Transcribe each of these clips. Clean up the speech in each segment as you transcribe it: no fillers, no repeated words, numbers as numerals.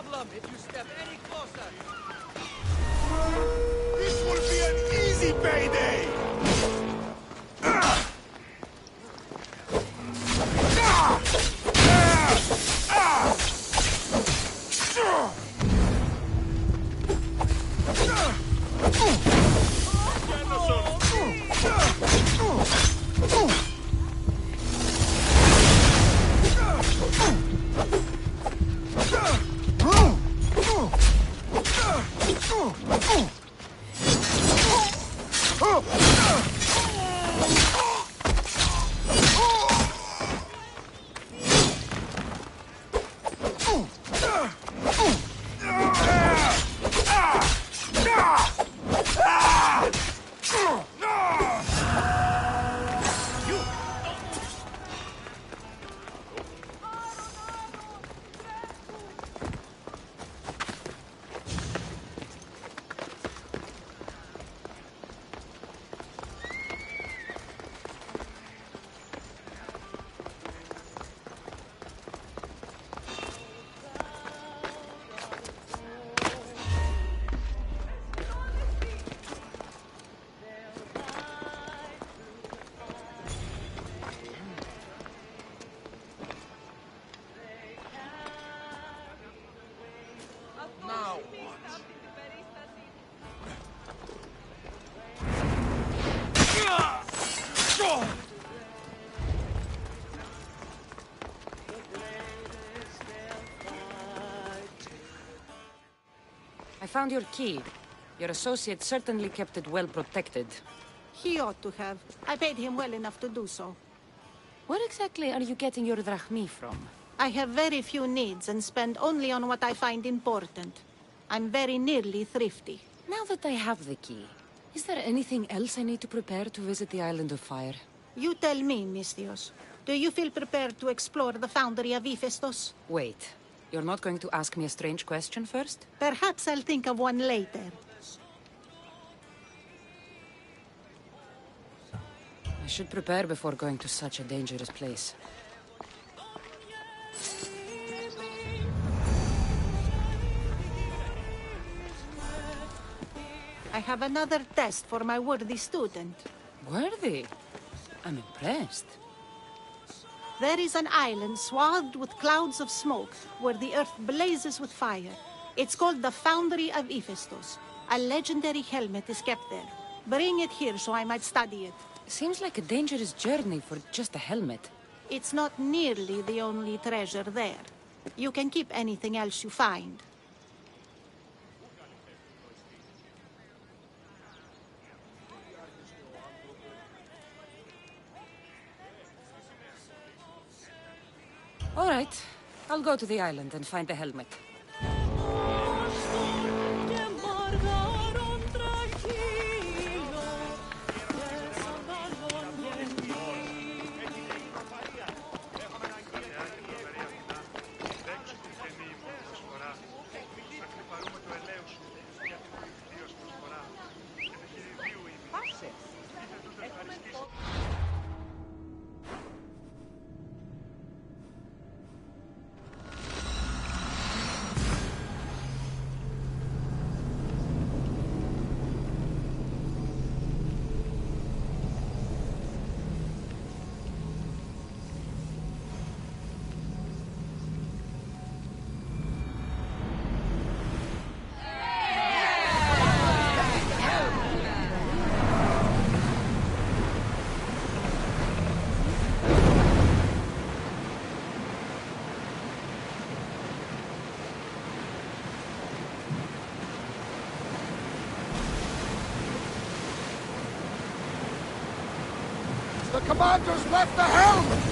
problem if you step any closer. This will be an easy payday! I found your key. Your associate certainly kept it well protected. He ought to have. I paid him well enough to do so. Where exactly are you getting your drachmi from? I have very few needs and spend only on what I find important. I'm very nearly thrifty. Now that I have the key, is there anything else I need to prepare to visit the Island of Fire? You tell me, Misthios. Do you feel prepared to explore the foundry of Hephaestus? Wait, you're not going to ask me a strange question first? Perhaps I'll think of one later. I should prepare before going to such a dangerous place. I have another test for my worthy student. Worthy? I'm impressed. There is an island swathed with clouds of smoke, where the earth blazes with fire. It's called the Foundry of Hephaestus. A legendary helmet is kept there. Bring it here so I might study it. Seems like a dangerous journey for just a helmet. It's not nearly the only treasure there. You can keep anything else you find. All right, I'll go to the island and find the helmet. The commander's left the helm!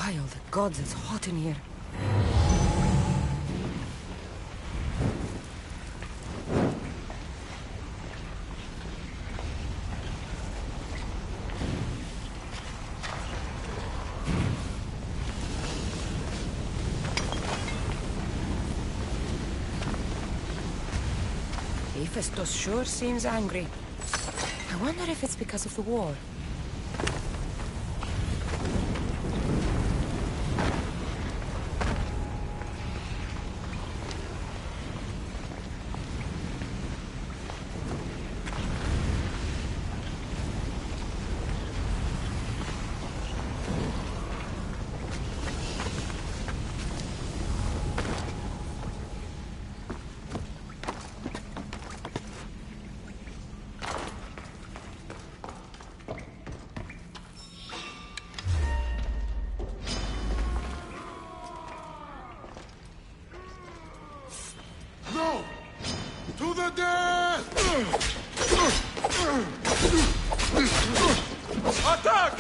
wild. Gods, it's hot in here. Hephaestus sure seems angry. I wonder if it's because of the war. No! To the death! Attack!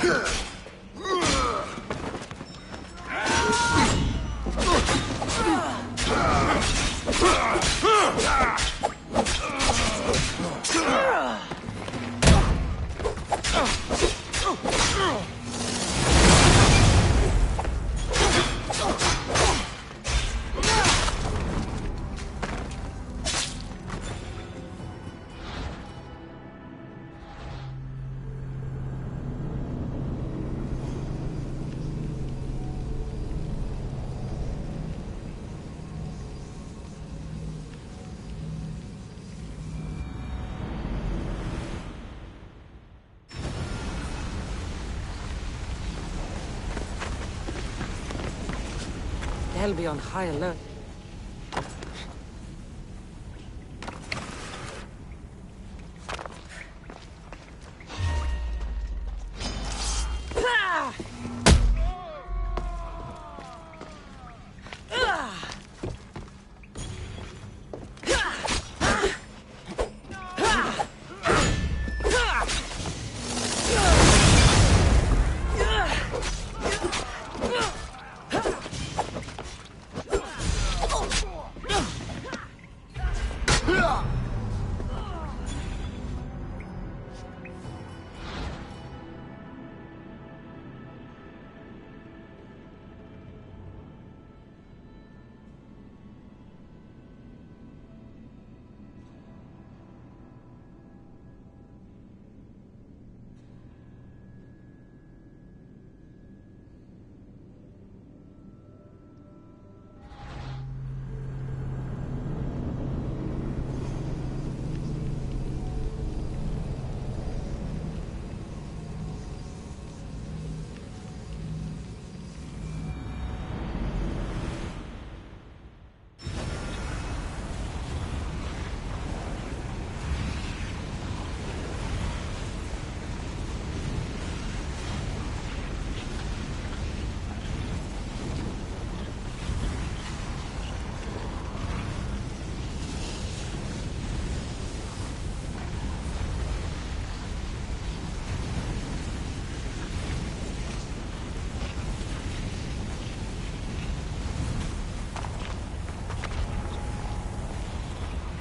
They'll be on high alert.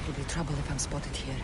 It'll be trouble if I'm spotted here.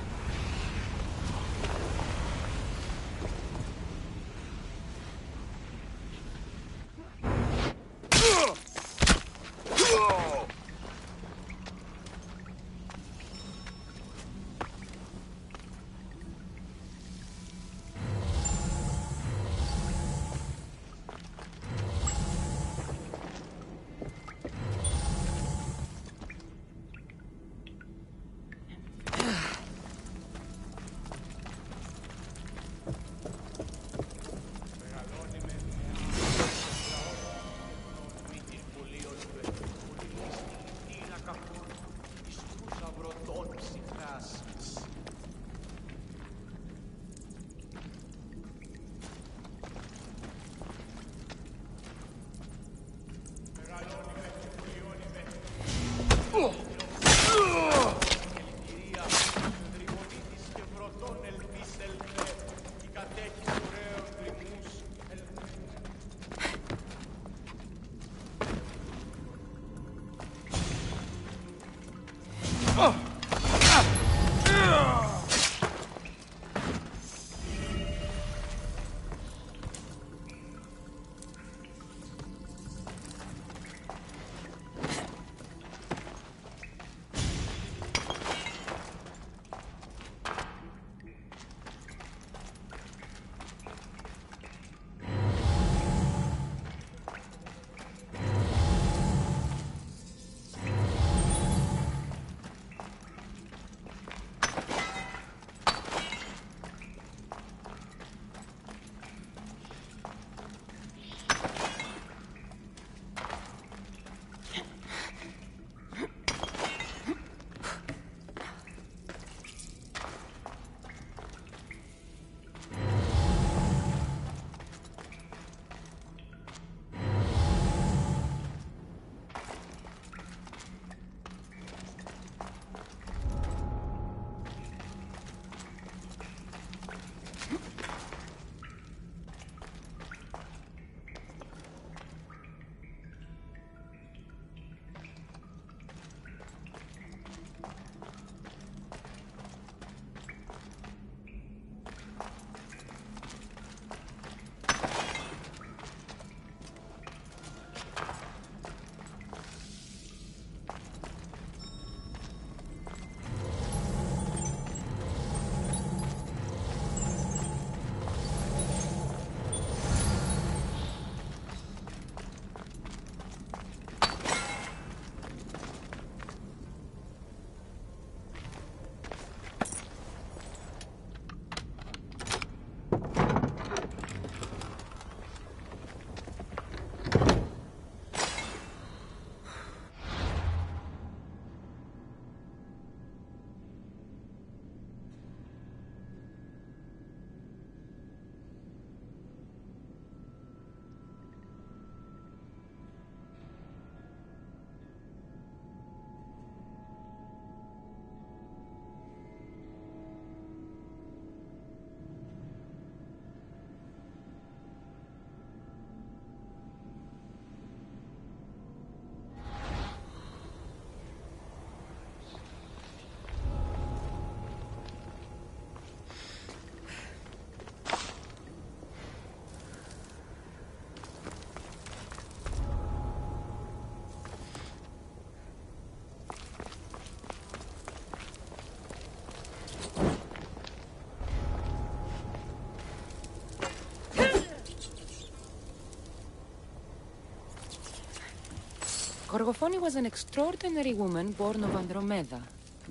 Gorgofoni was an extraordinary woman born of Andromeda,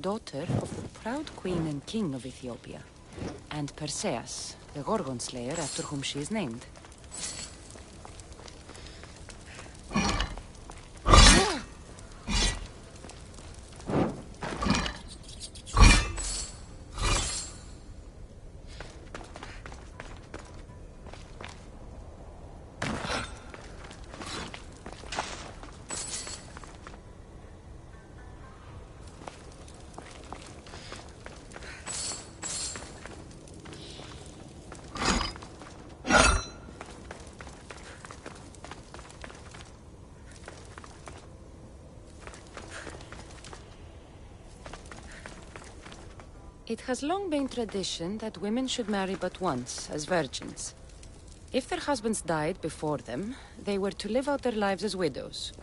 daughter of the proud queen and king of Ethiopia, and Perseus, the Gorgon slayer after whom she is named. It has long been tradition that women should marry but once, as virgins. If their husbands died before them, they were to live out their lives as widows.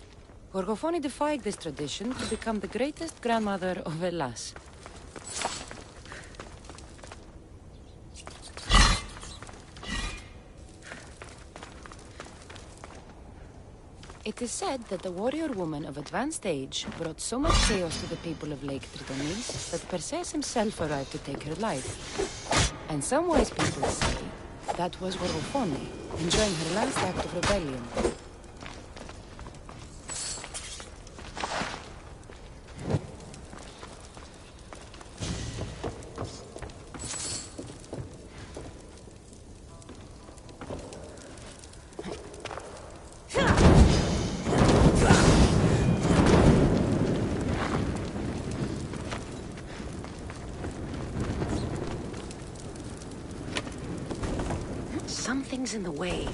Gorgofoni defied this tradition to become the greatest grandmother of Hellas. It is said that the warrior woman of advanced age brought so much chaos to the people of Lake Tritonis that Perseus himself arrived to take her life. And some wise people say that was Gorgofoni, enjoying her last act of rebellion. Something's in the way.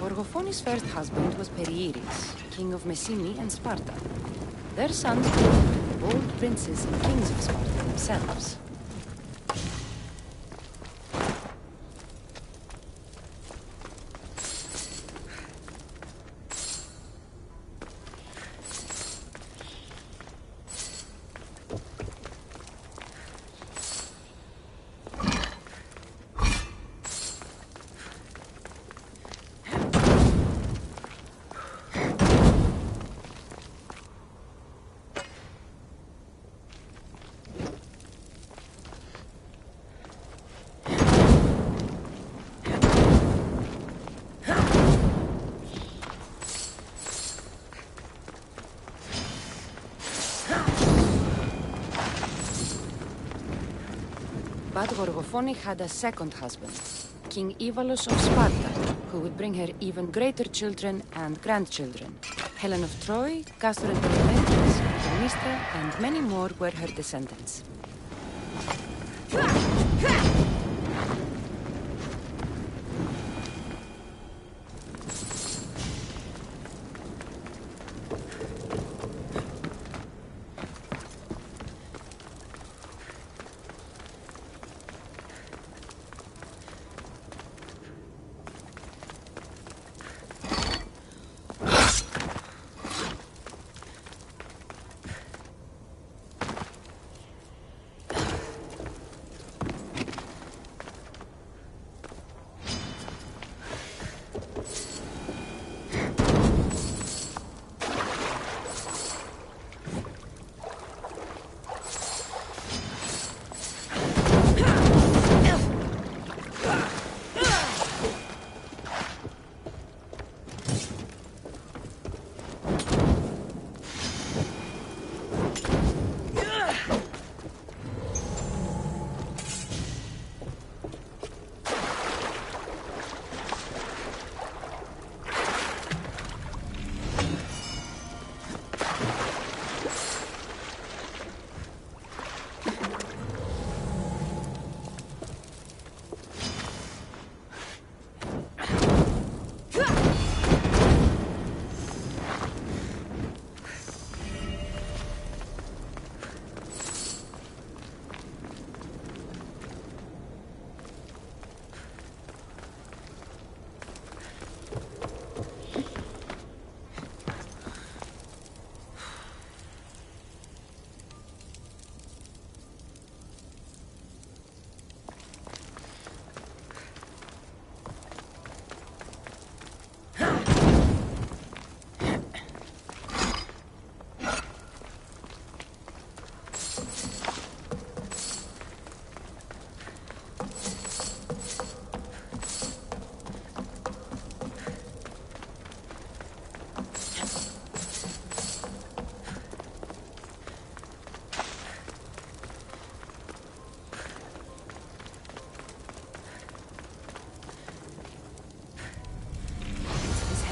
Gorgofoni's first husband was Perieres, king of Messini and Sparta. Their sons were the bold princes and kings of Sparta themselves. But Gorgofoni had a second husband, King Ivalos of Sparta, who would bring her even greater children and grandchildren. Helen of Troy, Castor and Peloponnesus, Themystra, and many more were her descendants.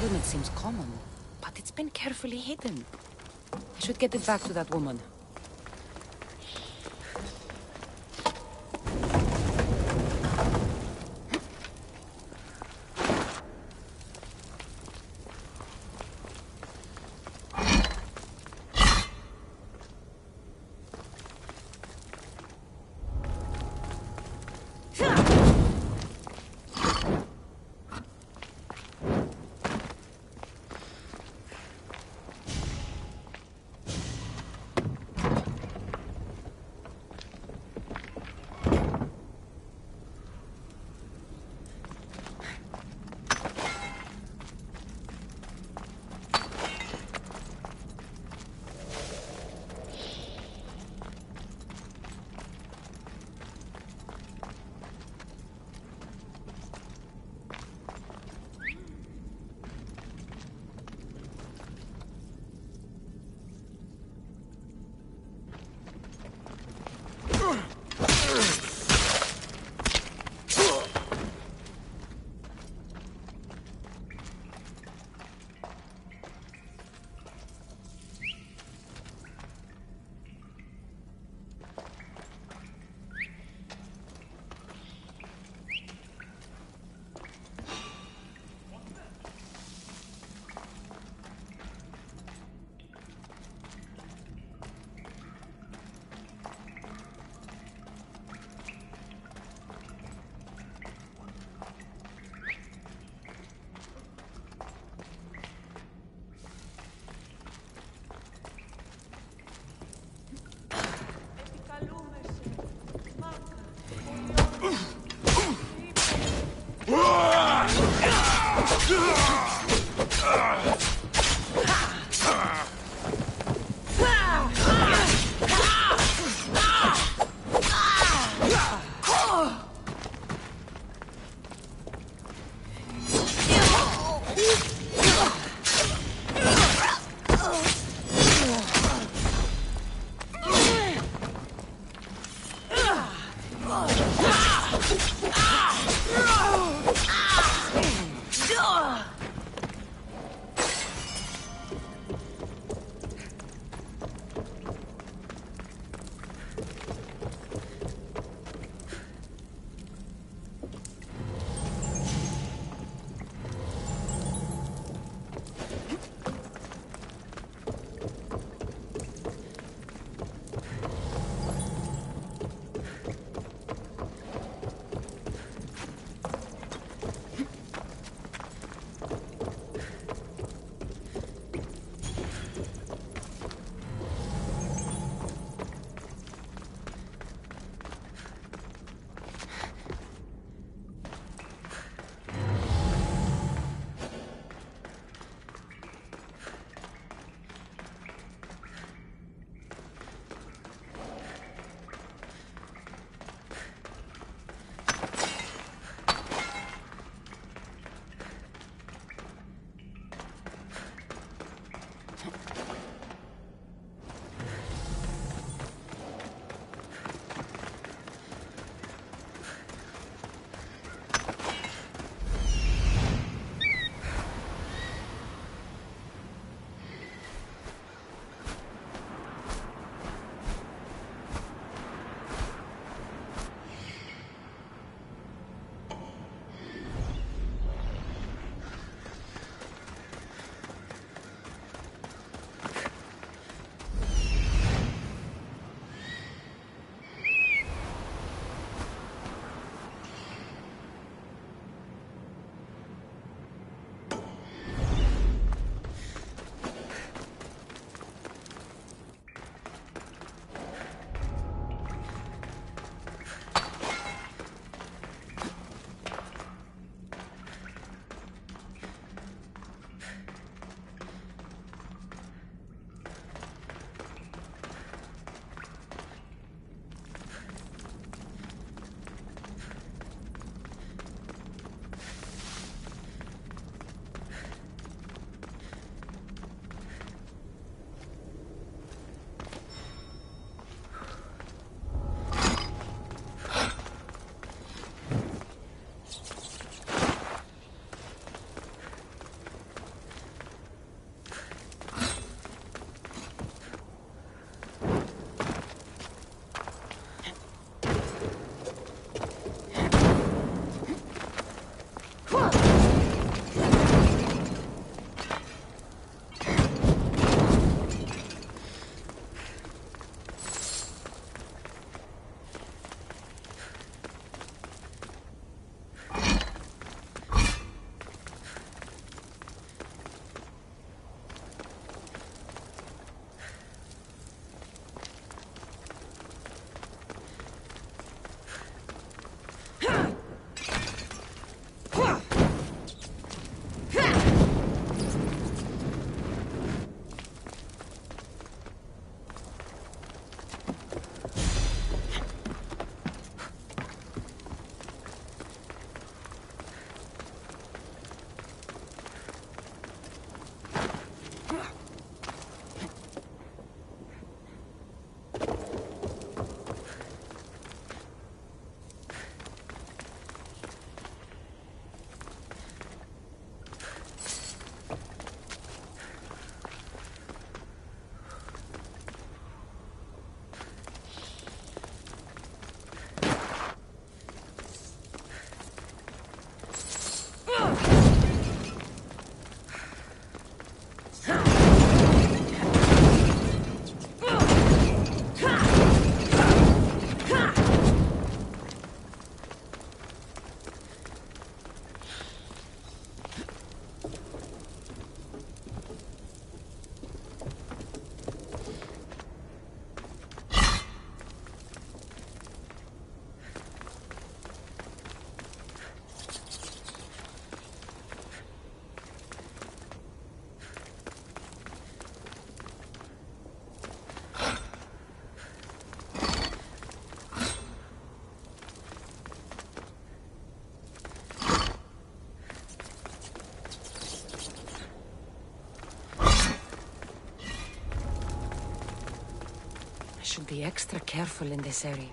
Helmet seems common, but it's been carefully hidden. I should get it back to that woman. should be extra careful in this area.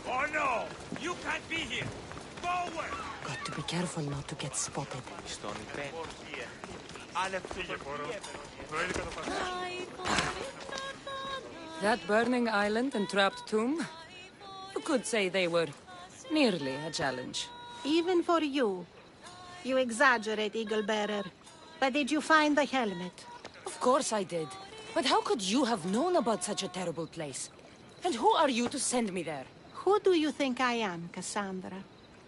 Oh no! You can't be here! Go away! Got to be careful not to get spotted. That burning island and trapped tomb? You could say they were nearly a challenge. Even for you. You exaggerate, Eagle Bearer. But did you find the helmet? Of course I did. But how could you have known about such a terrible place? And who are you to send me there? Who do you think I am, Cassandra?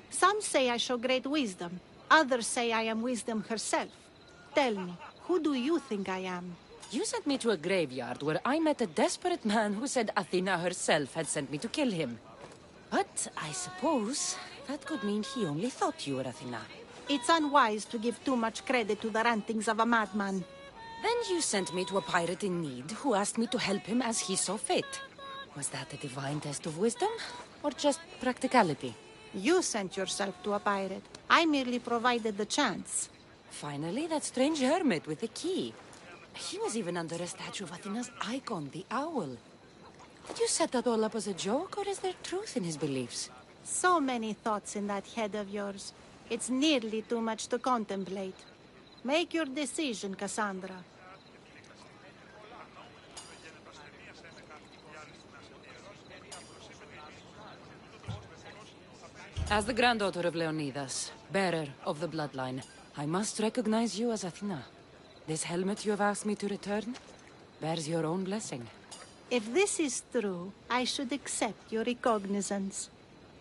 Some say I show great wisdom. Others say I am wisdom herself. Tell me, who do you think I am? You sent me to a graveyard where I met a desperate man who said Athena herself had sent me to kill him. But I suppose that could mean he only thought you were Athena. It's unwise to give too much credit to the rantings of a madman. Then you sent me to a pirate in need who asked me to help him as he saw fit. Was that a divine test of wisdom? Or just practicality? You sent yourself to a pirate. I merely provided the chance. Finally, that strange hermit with the key. He was even under a statue of Athena's icon, the owl. Did you set that all up as a joke, or is there truth in his beliefs? So many thoughts in that head of yours. It's nearly too much to contemplate. Make your decision, Cassandra. As the granddaughter of Leonidas, bearer of the bloodline, I must recognize you as Athena. This helmet you have asked me to return bears your own blessing. If this is true, I should accept your recognizance.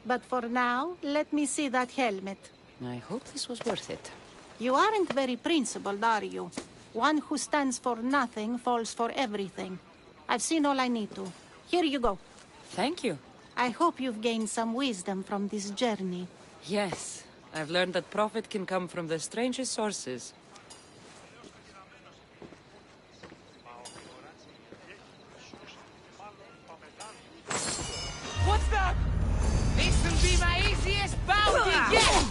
But for now, let me see that helmet. I hope this was worth it. You aren't very principled, are you? One who stands for nothing falls for everything. I've seen all I need to. Here you go. Thank you. I hope you've gained some wisdom from this journey. Yes, I've learned that profit can come from the strangest sources. What's that? This'll be my easiest bounty yet!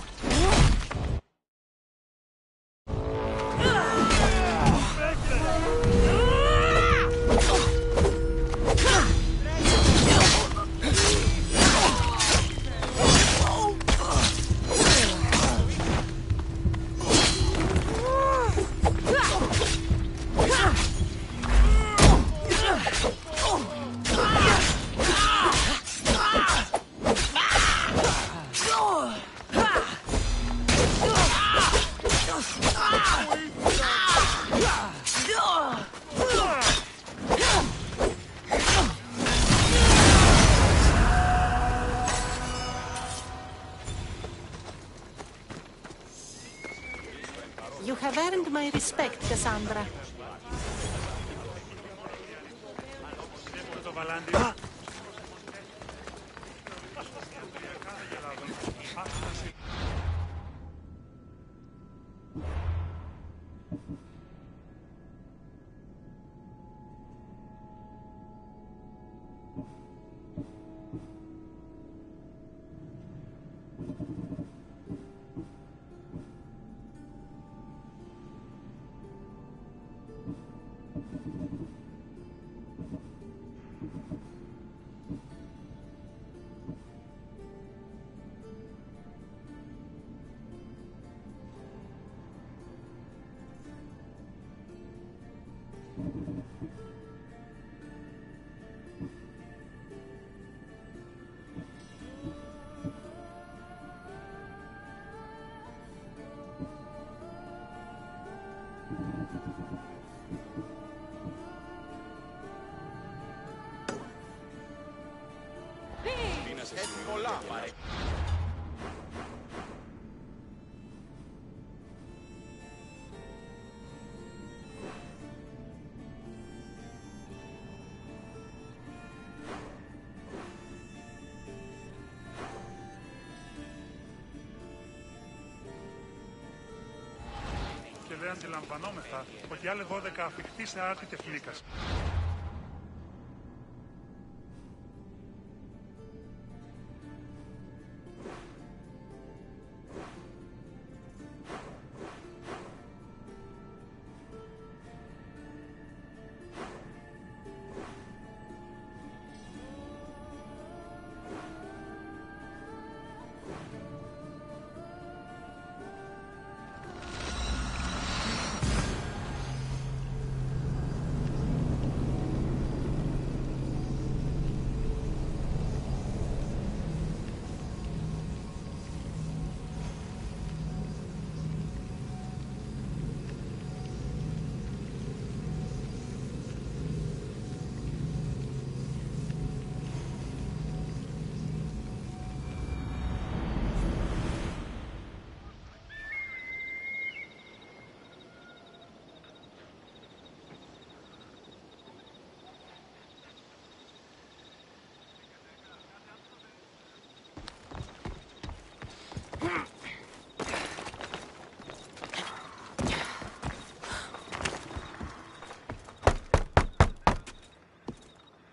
You have earned my respect, Cassandra. Και δεν αντιλαμβανόμεθα ότι άλλοι 12 αφιχτεί σε άρτη τεχνίκας.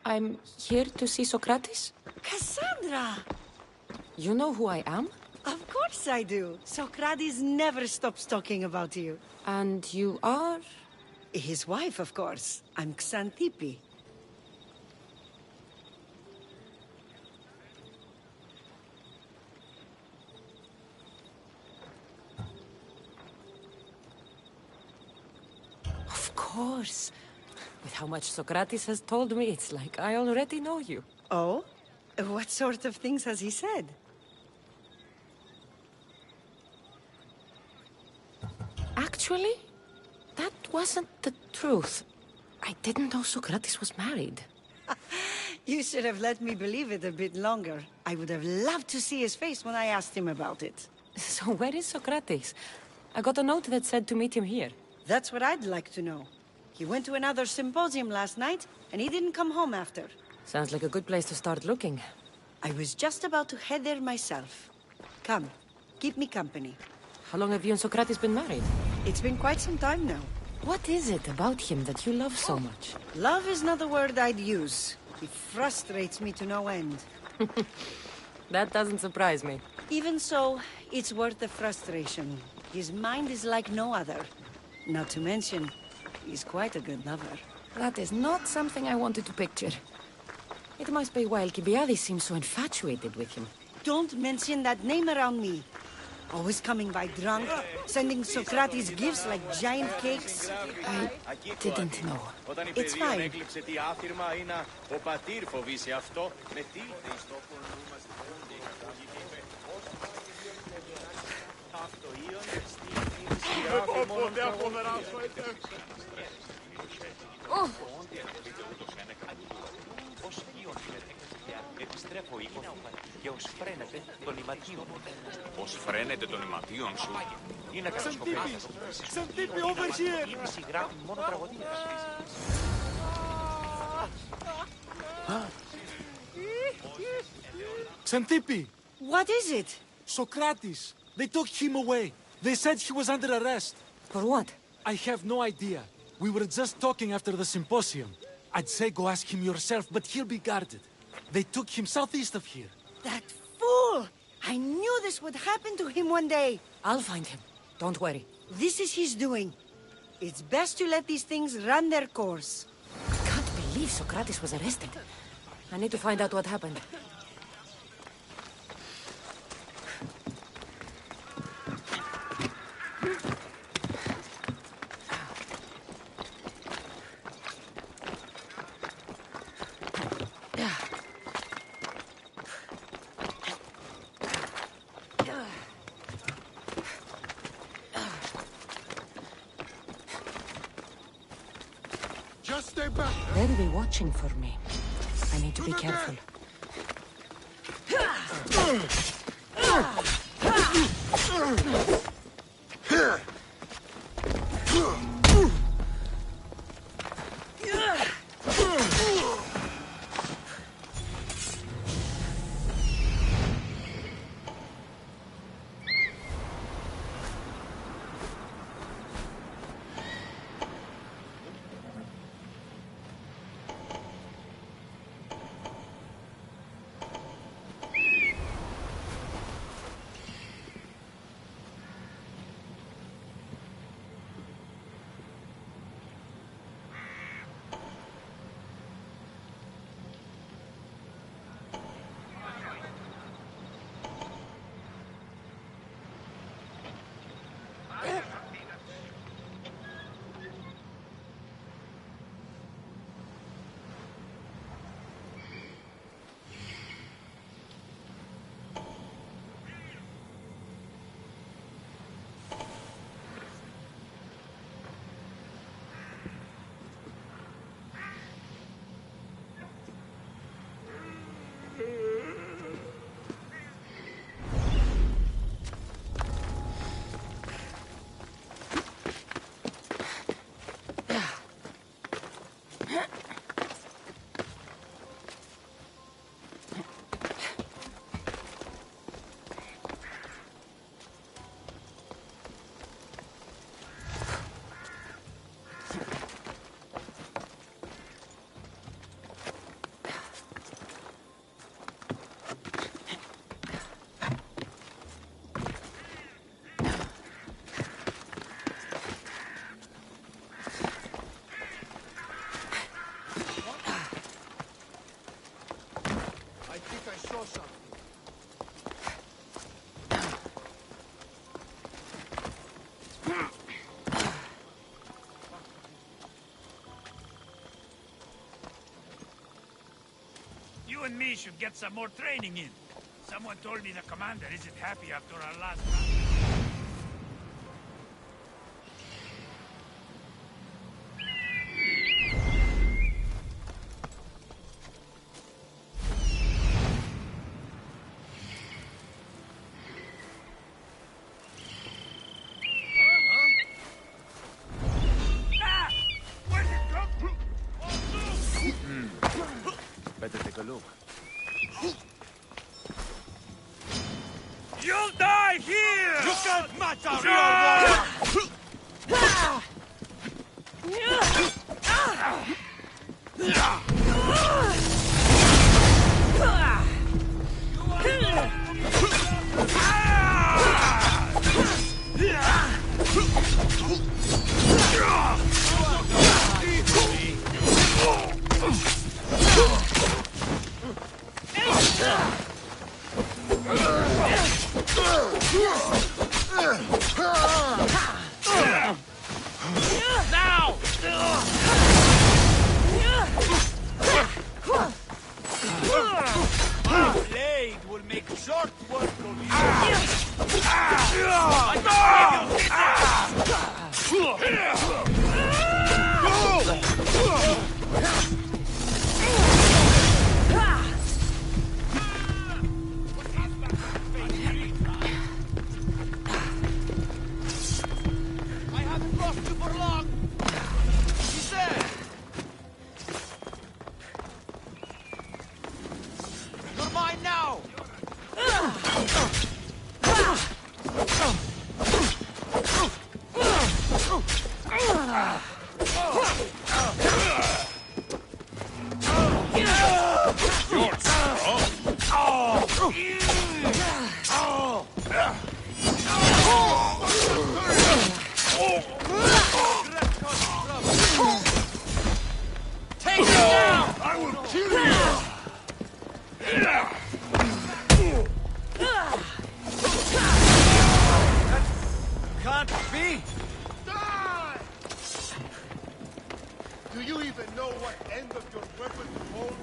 I'm here to see Socrates. Cassandra! You know who I am? Of course I do. Socrates never stops talking about you. And you are? His wife, of course. I'm Xantippe. Of course. With how much Socrates has told me, it's like I already know you. Oh? What sort of things has he said? Actually, that wasn't the truth. I didn't know Socrates was married. You should have let me believe it a bit longer. I would have loved to see his face when I asked him about it. So where is Socrates? I got a note that said to meet him here. That's what I'd like to know. He went to another symposium last night, and he didn't come home after. Sounds like a good place to start looking. I was just about to head there myself. Come, keep me company. How long have you and Socrates been married? It's been quite some time now. What is it about him that you love so much? Love is not the word I'd use. He frustrates me to no end. That doesn't surprise me. Even so, it's worth the frustration. His mind is like no other. Not to mention, he's quite a good lover. That is not something I wanted to picture. It must be why Alcibiades seems so infatuated with him. Don't mention that name around me. Always coming by drunk, sending Socrates gifts like giant cakes. I didn't know. It's fine. Όποτε αποδράσω έτσι. Επιστρέφω ύποφη και ως φρένεται των ηματίων. Ως φρένεται των ηματίων σου. Είναι κατασκοπές. Xantippe, over here! Η μισή γράφει μόνο τραγωδίες. Xantippe! What is it? Socrates! They took him away. They said he was under arrest. For what? I have no idea. We were just talking after the symposium. I'd say go ask him yourself, but he'll be guarded. They took him southeast of here. That fool! I knew this would happen to him one day. I'll find him. Don't worry. This is his doing. It's best to let these things run their course. I can't believe Socrates was arrested. I need to find out what happened. Just stay back. They'll be watching for me. I need to be careful. and me should get some more training in. Someone told me the commander isn't happy after our last run. Better take a look. You'll die here! You can't match our real warrior! Now! My blade will make short work of you. I haven't lost you for long. He said. You're mine now. Take it down! I will kill you. Can't be. Die! Do you even know what end of your weapon to hold?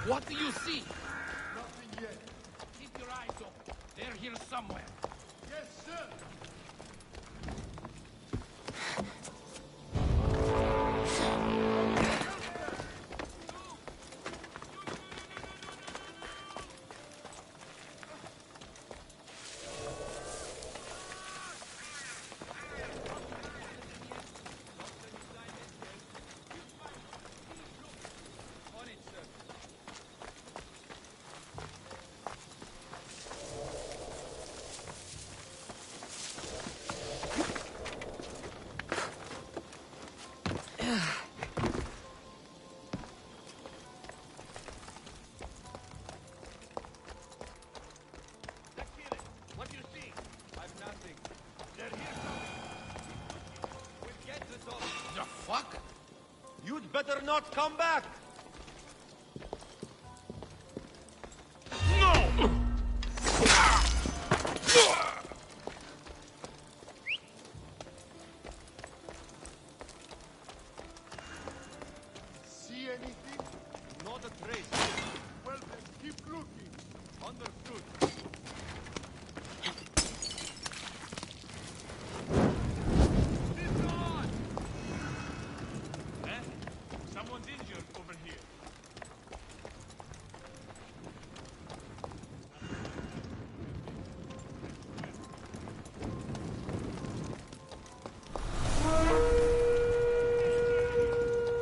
What do you see? Nothing yet. Keep your eyes open. They're here somewhere. Yes, sir. What do you see? I've nothing. They're here somewhere. We'll get this all. The fuck? You'd better not come back. See anything? Not a trace. Well, then keep looking. Understood. Someone's injured over here.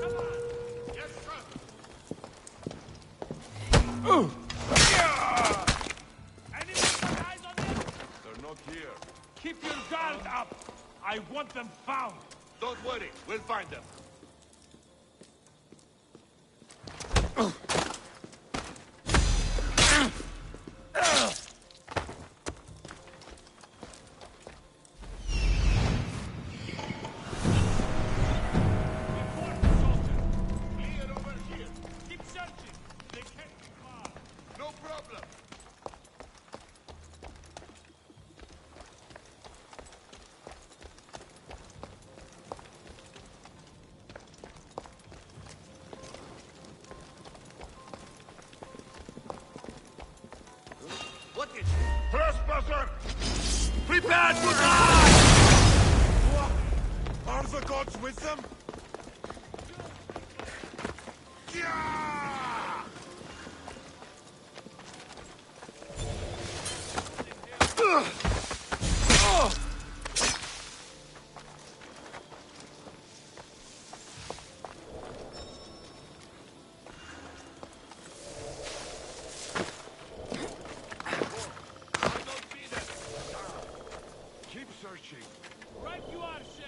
Come on! Yes, sir! Anyone got eyes on them? They're not here. Keep your guard up! I want them found! Don't worry. We'll find them. package! Trespasser! Prepare to die! What? Are the gods with them? Yeah! Keep searching. Right you are, Sam!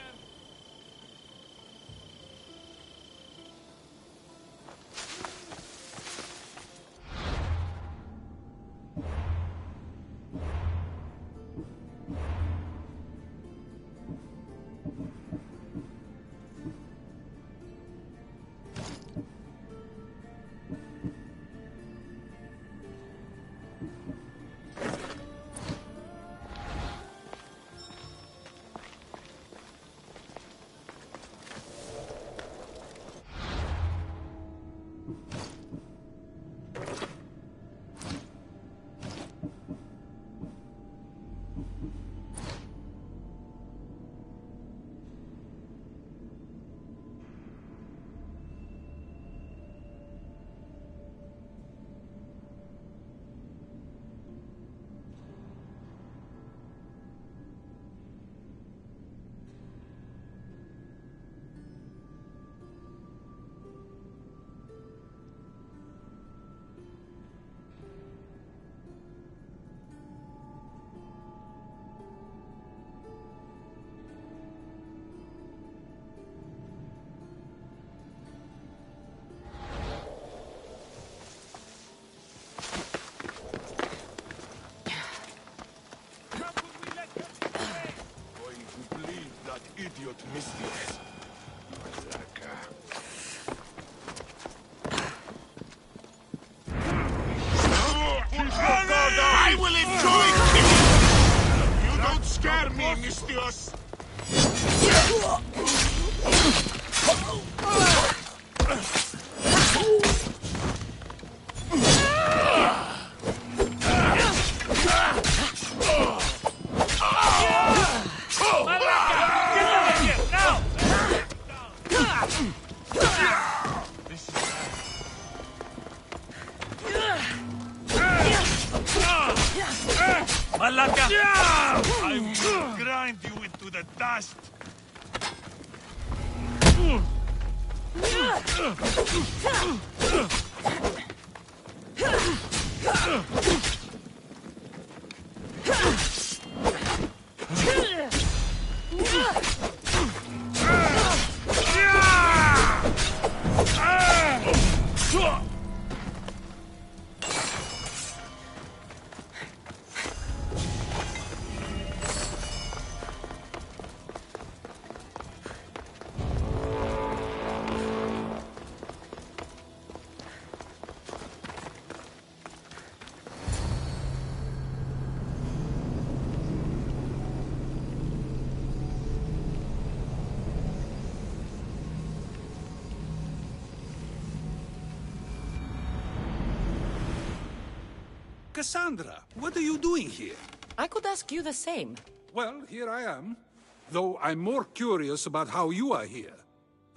Going to believe that idiot Mistius. I will enjoy killing! You don't scare me, Mistius! Malaka! I will grind you into the dust! Cassandra, what are you doing here? I could ask you the same. Well, here I am. Though I'm more curious about how you are here.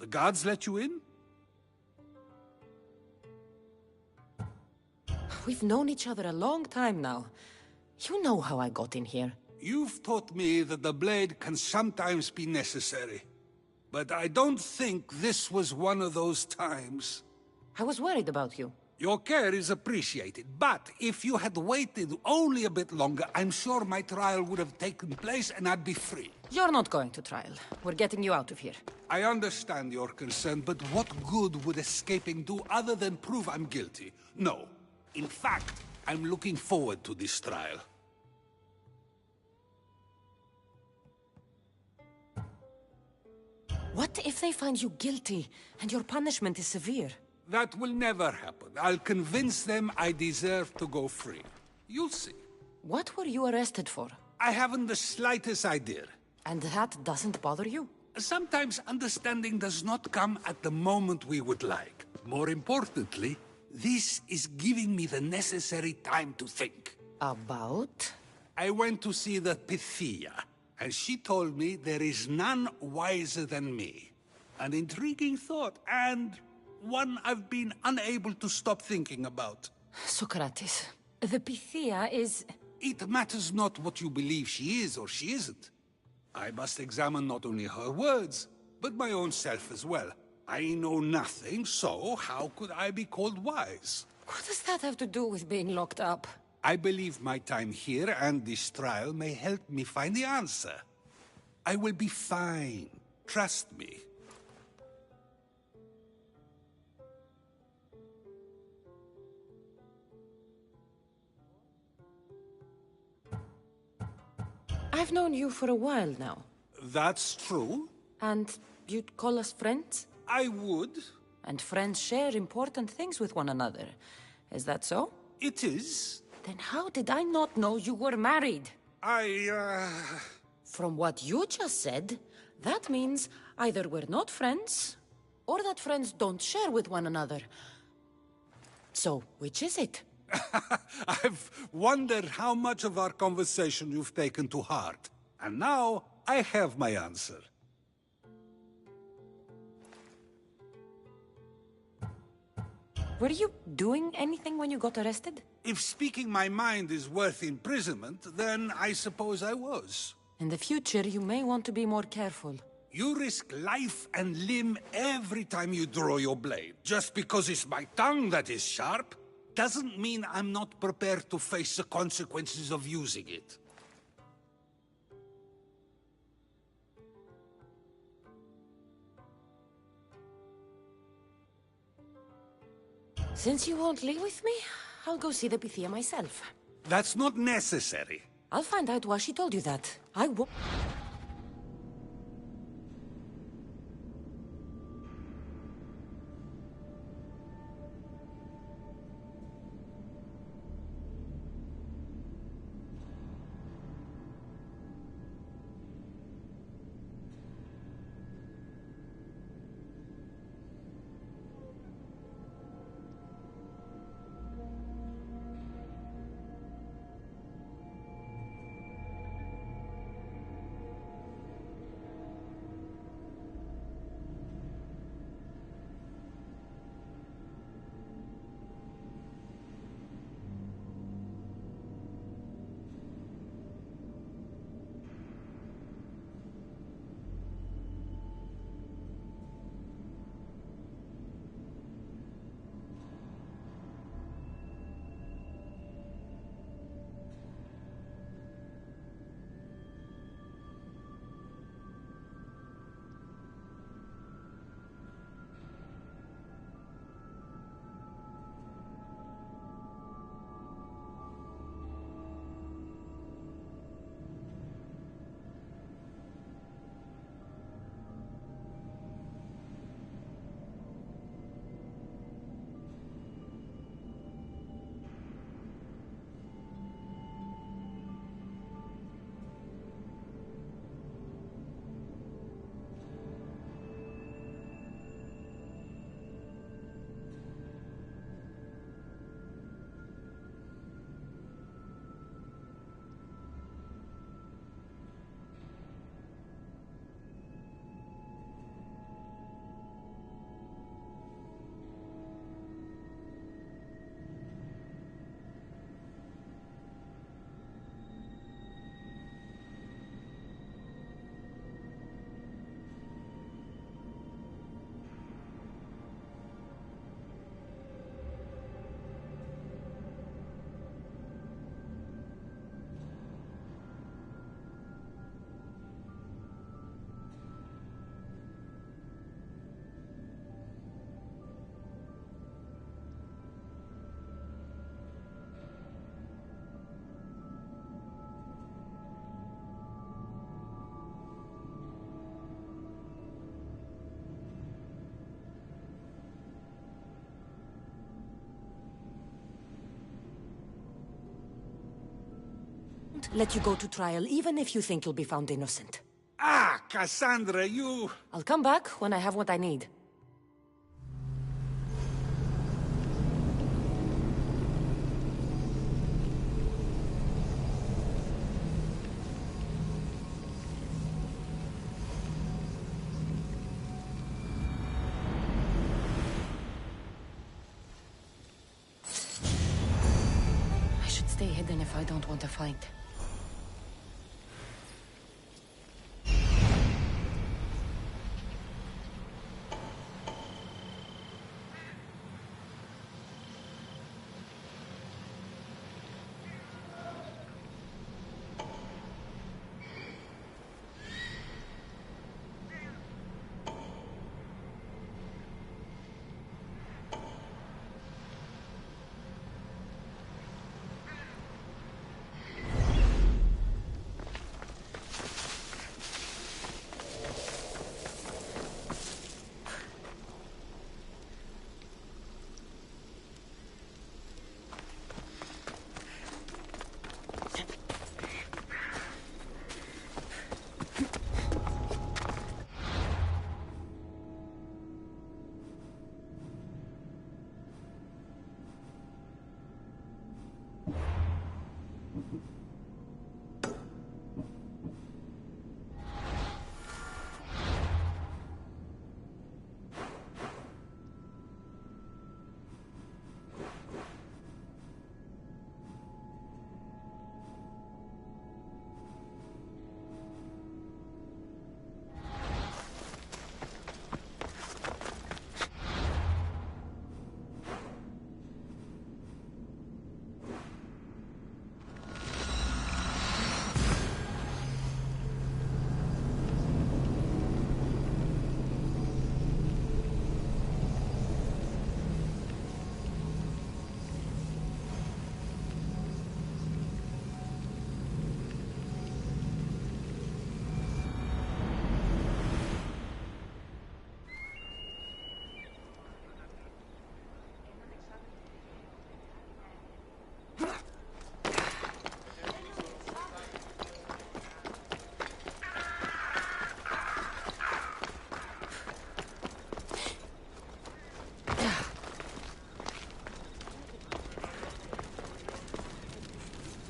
The gods let you in? We've known each other a long time now. You know how I got in here. You've taught me that the blade can sometimes be necessary. But I don't think this was one of those times. I was worried about you. Your care is appreciated, but if you had waited only a bit longer, I'm sure my trial would have taken place and I'd be free. You're not going to trial. We're getting you out of here. I understand your concern, but what good would escaping do other than prove I'm guilty? No. In fact, I'm looking forward to this trial. What if they find you guilty and your punishment is severe? That will never happen. I'll convince them I deserve to go free. You'll see. What were you arrested for? I haven't the slightest idea. And that doesn't bother you? Sometimes understanding does not come at the moment we would like. More importantly, this is giving me the necessary time to think. About? I went to see the Pythia, and she told me there is none wiser than me. An intriguing thought, and one I've been unable to stop thinking about. Socrates, the Pythia is... It matters not what you believe she is or she isn't. I must examine not only her words, but my own self as well. I know nothing, so how could I be called wise? What does that have to do with being locked up? I believe my time here and this trial may help me find the answer. I will be fine. Trust me. I've known you for a while now. That's true. And you'd call us friends? I would. And friends share important things with one another. Is that so? It is. Then how did I not know you were married? From what you just said, that means either we're not friends, or that friends don't share with one another. So, which is it? I've wondered how much of our conversation you've taken to heart. And now, I have my answer. Were you doing anything when you got arrested? If speaking my mind is worth imprisonment, then I suppose I was. In the future, you may want to be more careful. You risk life and limb every time you draw your blade. Just because it's my tongue that is sharp, doesn't mean I'm not prepared to face the consequences of using it. Since you won't leave with me, I'll go see the Pythia myself. That's not necessary. I'll find out why she told you that. I won't... let you go to trial, even if you think you'll be found innocent. Ah, Cassandra, you... I'll come back when I have what I need. stay hidden if I don't want a fight.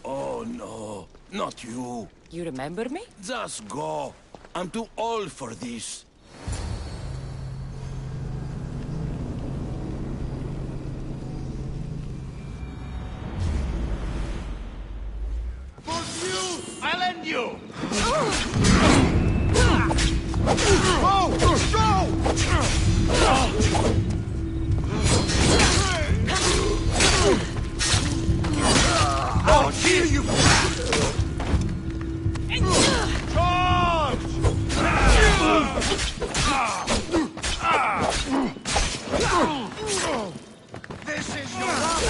Oh no, not you. You remember me? Just go. I'm too old for this. For you, I'll end you! I'll kill you! This is your last.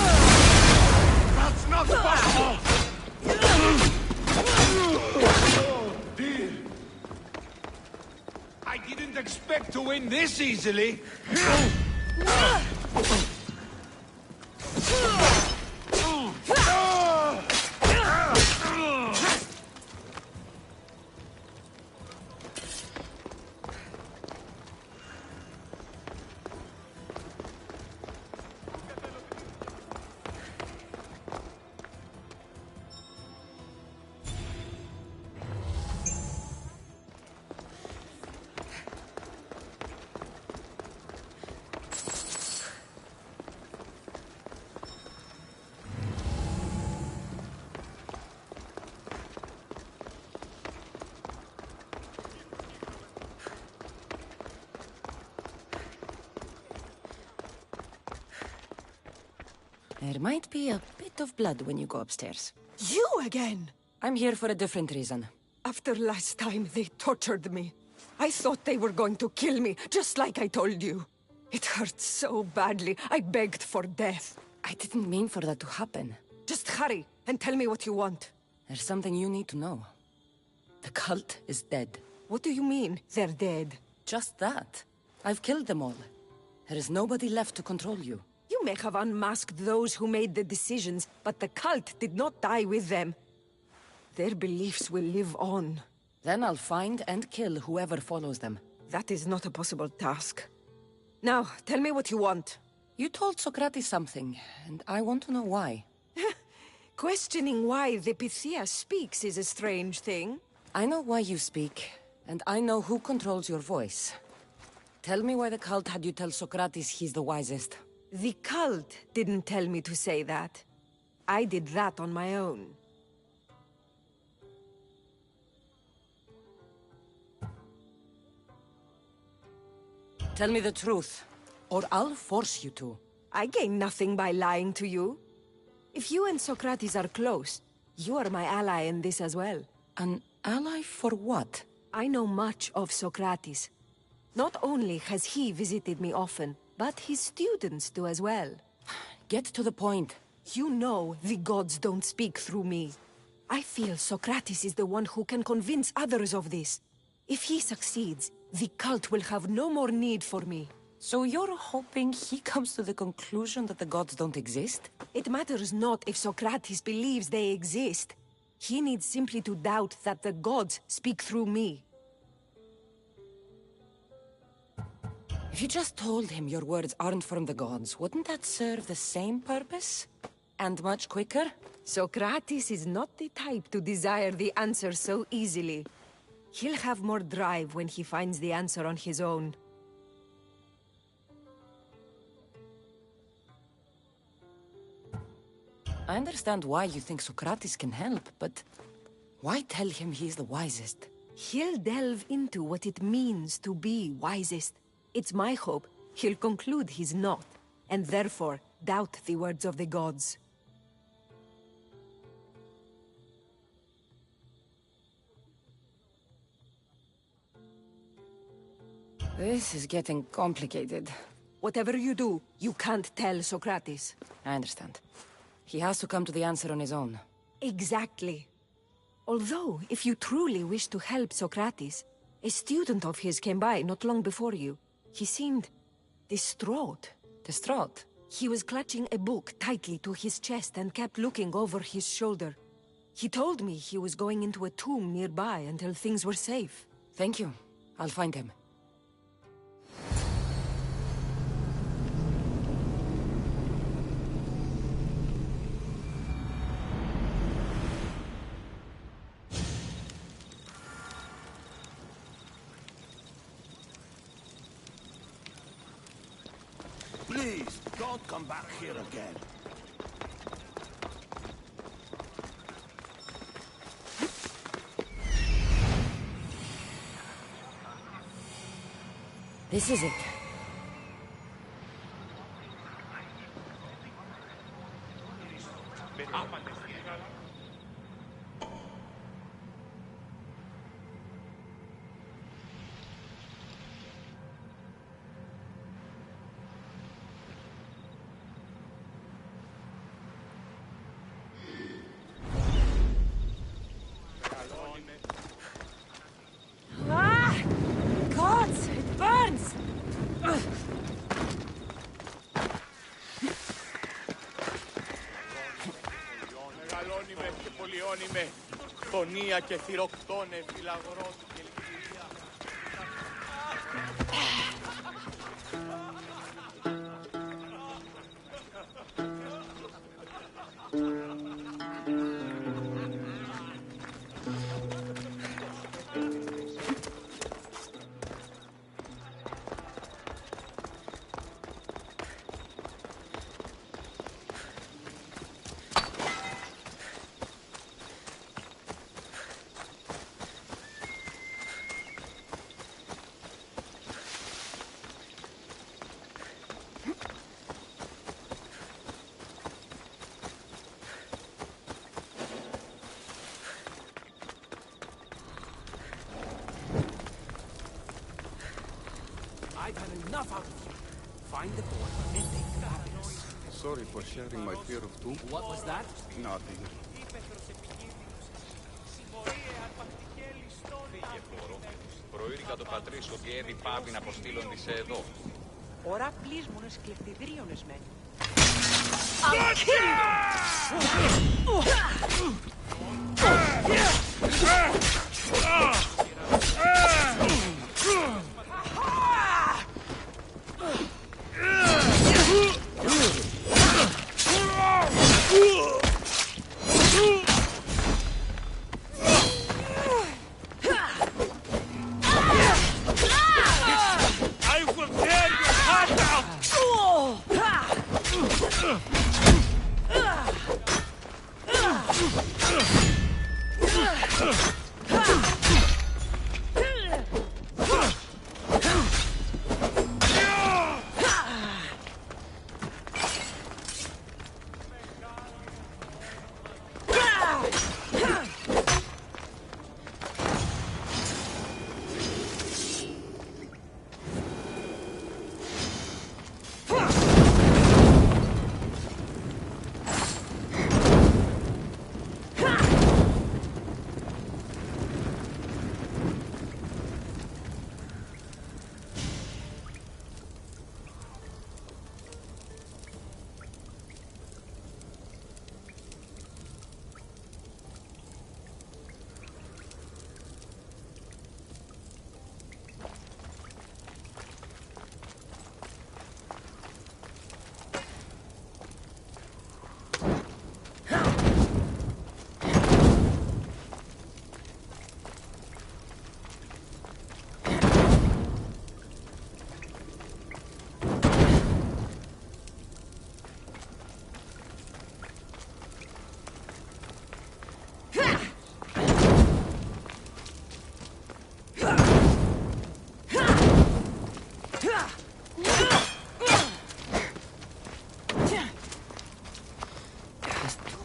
That's not possible! Dear, I didn't expect to win this easily. There might be a bit of blood when you go upstairs. You again? I'm here for a different reason. After last time, they tortured me. I thought they were going to kill me, just like I told you. It hurt so badly, I begged for death. I didn't mean for that to happen. Just hurry, and tell me what you want. There's something you need to know. The cult is dead. What do you mean, they're dead? Just that. I've killed them all. There is nobody left to control you. You may have unmasked those who made the decisions, but the cult did not die with them. Their beliefs will live on. Then I'll find and kill whoever follows them. That is not a possible task. Now, tell me what you want. You told Socrates something, and I want to know why. Questioning why the Pythia speaks is a strange thing. I know why you speak, and I know who controls your voice. Tell me why the cult had you tell Socrates he's the wisest. The cult didn't tell me to say that. I did that on my own. Tell me the truth, or I'll force you to. I gain nothing by lying to you. If you and Socrates are close, you are my ally in this as well. An ally for what? I know much of Socrates. Not only has he visited me often, but his students do as well. Get to the point. You know the gods don't speak through me. I feel Socrates is the one who can convince others of this. If he succeeds, the cult will have no more need for me. So you're hoping he comes to the conclusion that the gods don't exist? It matters not if Socrates believes they exist. He needs simply to doubt that the gods speak through me. If you just told him your words aren't from the gods, wouldn't that serve the same purpose? And much quicker? Socrates is not the type to desire the answer so easily. He'll have more drive when he finds the answer on his own. I understand why you think Socrates can help, but why tell him he's the wisest? He'll delve into what it means to be wisest. It's my hope he'll conclude he's not, and therefore doubt the words of the gods. This is getting complicated. Whatever you do, you can't tell Socrates. I understand. He has to come to the answer on his own. Exactly. Although, if you truly wish to help Socrates, a student of his came by not long before you. He seemed distraught. Distraught? He was clutching a book tightly to his chest and kept looking over his shoulder. He told me he was going into a tomb nearby until things were safe. Thank you. I'll find him. Please, don't come back here again. This is it. Gods! It burns! Μεγαλώνει και πολιώνει με πονία και θυροκτώνε φυλαγρό του και λυκηρία. I've had enough out of you. Find the boy and take the happiness. Sorry for sharing my fear of doom. What was that? Nothing. Προήρυκα το πατρίς ότι έδι πάβει να αποστείλονται σε εδώ. Ώρα πλήσμονες κλεφτιδρίωνες με.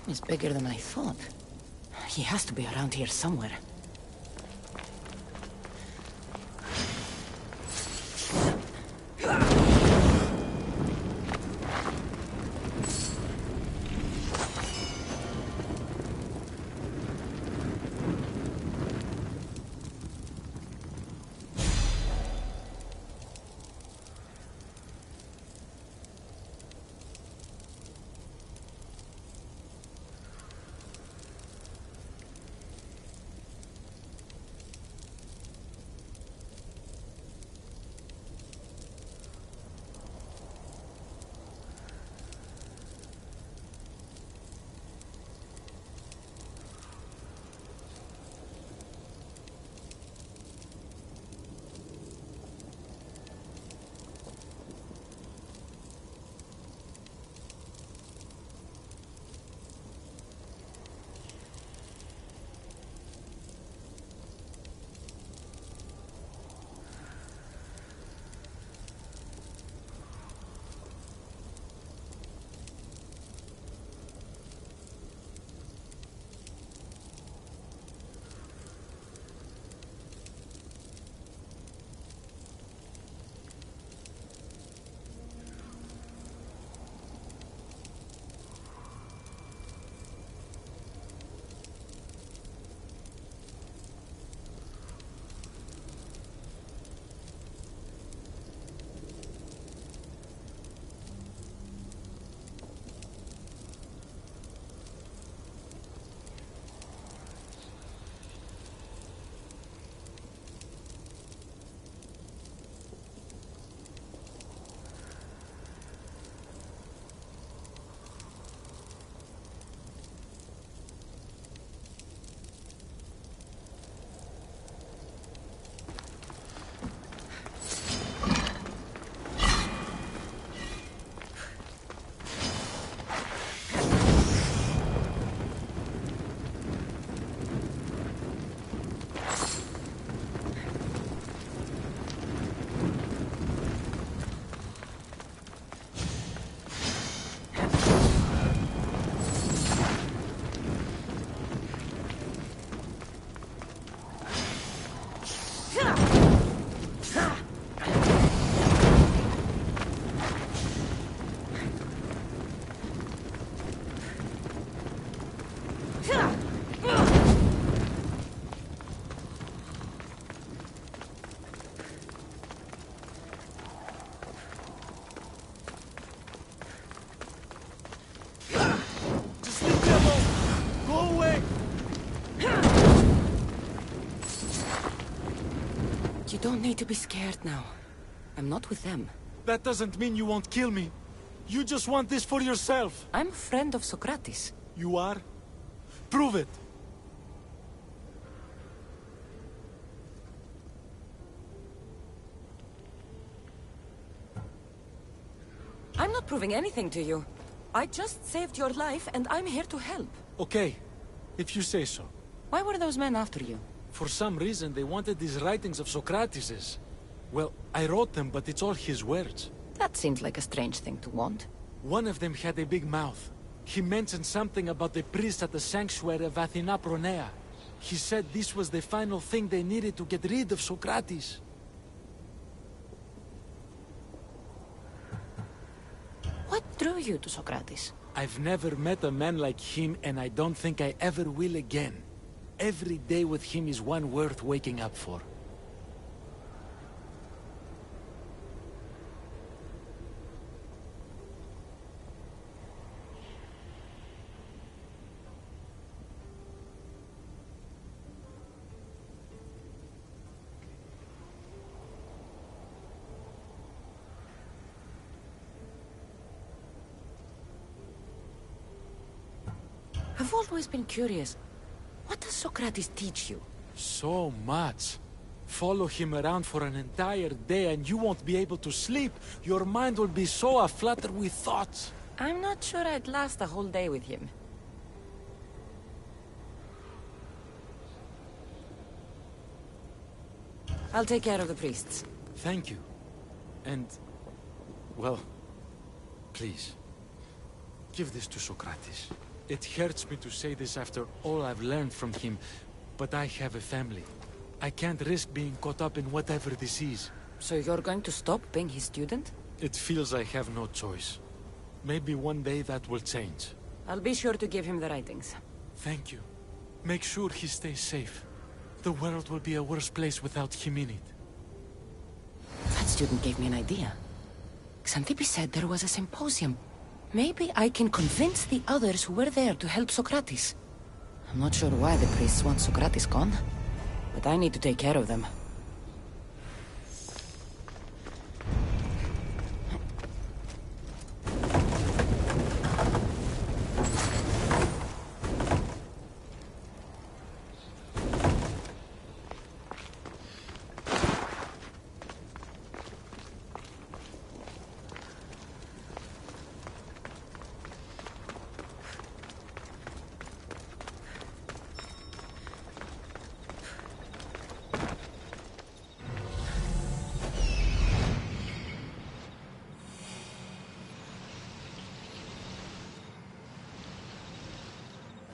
He's bigger than I thought. He has to be around here somewhere. You don't need to be scared now. I'm not with them. That doesn't mean you won't kill me. You just want this for yourself. I'm a friend of Socrates. You are? Prove it. I'm not proving anything to you. I just saved your life, and I'm here to help. Okay, if you say so. Why were those men after you? For some reason, they wanted these writings of Socrates'. Well, I wrote them, but it's all his words. That seems like a strange thing to want. One of them had a big mouth. He mentioned something about the priest at the sanctuary of Athena Pronea. He said this was the final thing they needed to get rid of Socrates. What drew you to Socrates? I've never met a man like him, and I don't think I ever will again. Every day with him is one worth waking up for. I've always been curious. What does Socrates teach you? So much. Follow him around for an entire day and you won't be able to sleep. Your mind will be so aflutter with thoughts. I'm not sure I'd last a whole day with him. I'll take care of the priests. Thank you. And, well, please, give this to Socrates. It hurts me to say this after all I've learned from him, but I have a family. I can't risk being caught up in whatever this is. So you're going to stop being his student? It feels I have no choice. Maybe one day that will change. I'll be sure to give him the writings. Thank you. Make sure he stays safe. The world will be a worse place without him in it. That student gave me an idea. Xanthippe said there was a symposium. Maybe I can convince the others who were there to help Socrates. I'm not sure why the priests want Socrates gone, but I need to take care of them.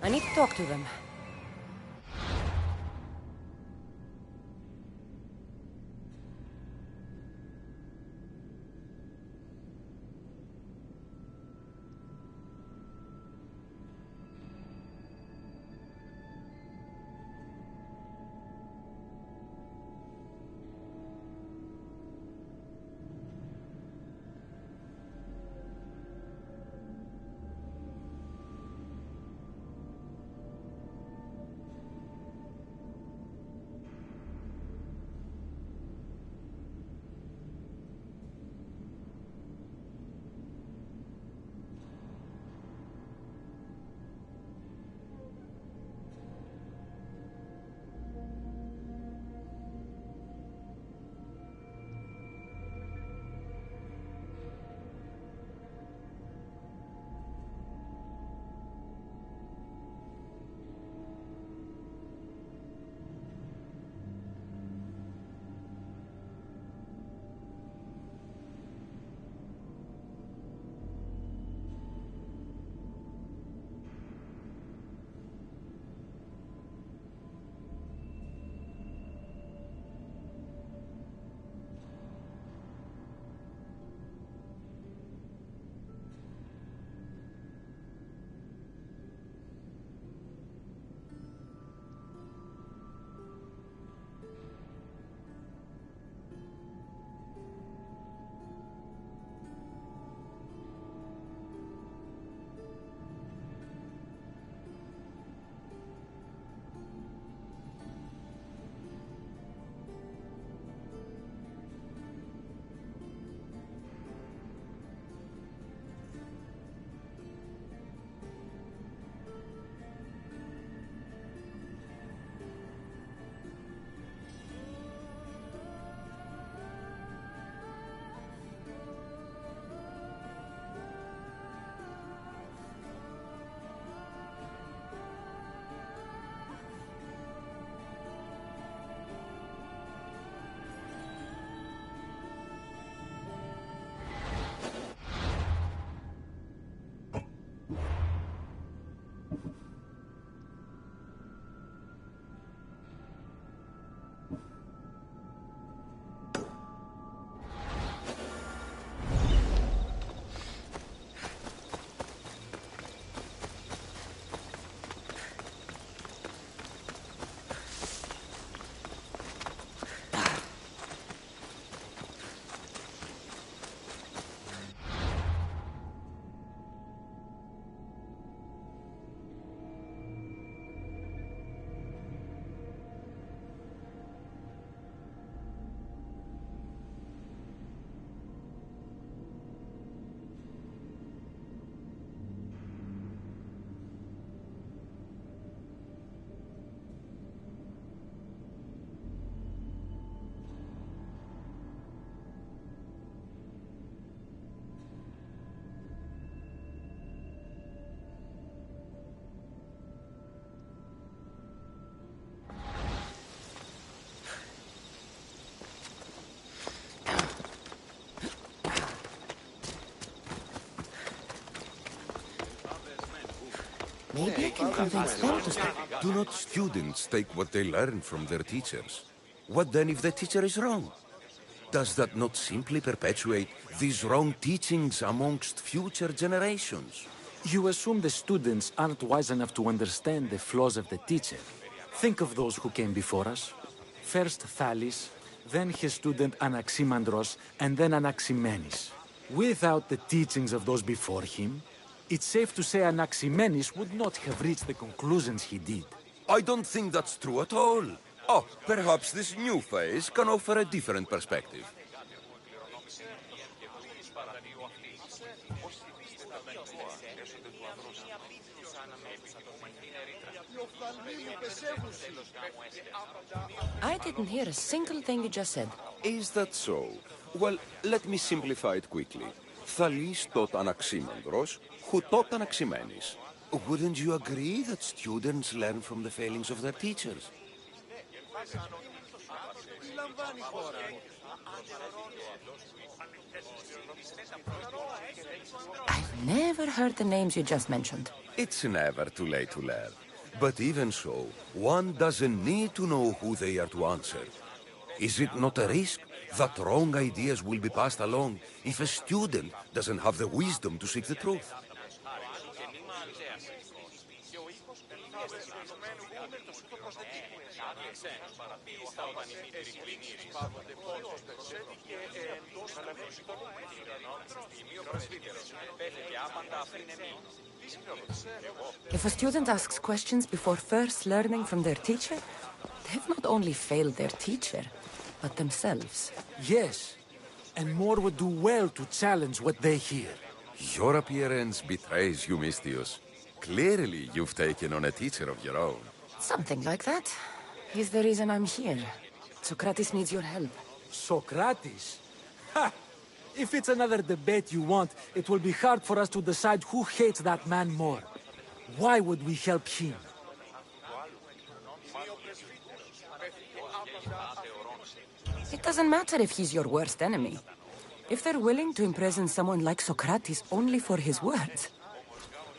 I need to talk to them. Maybe I can convince them to stop. Do not students take what they learn from their teachers? What then if the teacher is wrong? Does that not simply perpetuate these wrong teachings amongst future generations? You assume the students aren't wise enough to understand the flaws of the teacher. Think of those who came before us. First Thalis, then his student Anaximandros, and then Anaximenes. Without the teachings of those before him, it's safe to say Anaximenes would not have reached the conclusions he did. I don't think that's true at all. Oh, perhaps this new phase can offer a different perspective. I didn't hear a single thing you just said. Is that so? Well, let me simplify it quickly. Thalis taught Anaximandros, who taught Anaximenes. Wouldn't you agree that students learn from the failings of their teachers? I've never heard the names you just mentioned. It's never too late to learn. But even so, one doesn't need to know who they are to answer. Is it not a risk that wrong ideas will be passed along if a student doesn't have the wisdom to seek the truth? If a student asks questions before first learning from their teacher, they've not only failed their teacher, but themselves. Yes, and more would do well to challenge what they hear. Your appearance betrays you, Mystios. Clearly, you've taken on a teacher of your own. Something like that. He's the reason I'm here. Socrates needs your help. Socrates? Ha! If it's another debate you want, it will be hard for us to decide who hates that man more. Why would we help him? It doesn't matter if he's your worst enemy. If they're willing to imprison someone like Socrates only for his words,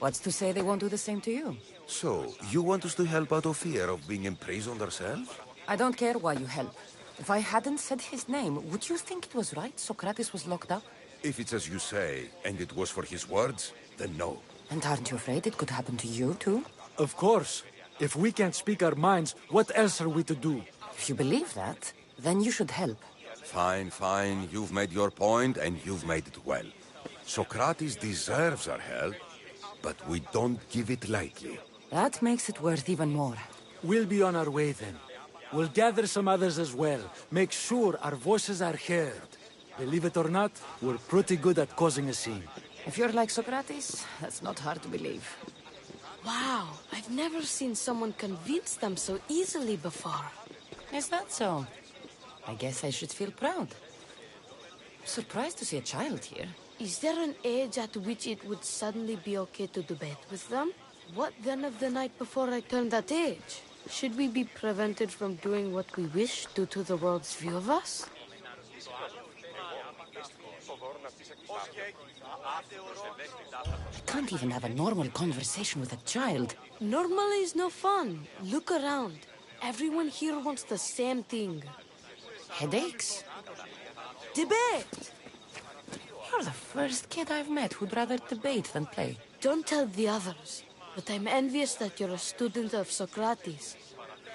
what's to say they won't do the same to you? So, you want us to help out of fear of being imprisoned ourselves? I don't care why you help. If I hadn't said his name, would you think it was right Socrates was locked up? If it's as you say, and it was for his words, then no. And aren't you afraid it could happen to you, too? Of course. If we can't speak our minds, what else are we to do? If you believe that, then you should help. Fine, fine. You've made your point, and you've made it well. Socrates deserves our help, but we don't give it lightly. That makes it worth even more. We'll be on our way then. We'll gather some others as well. Make sure our voices are heard. Believe it or not, we're pretty good at causing a scene. If you're like Socrates, that's not hard to believe. Wow, I've never seen someone convince them so easily before. Is that so? I guess I should feel proud. I'm surprised to see a child here. Is there an age at which it would suddenly be okay to debate with them? What then of the night before I turned that age? Should we be prevented from doing what we wish due to the world's view of us? I can't even have a normal conversation with a child. Normal is no fun. Look around. Everyone here wants the same thing. Headaches? Debate! You're the first kid I've met who'd rather debate than play. Don't tell the others. But I'm envious that you're a student of Socrates.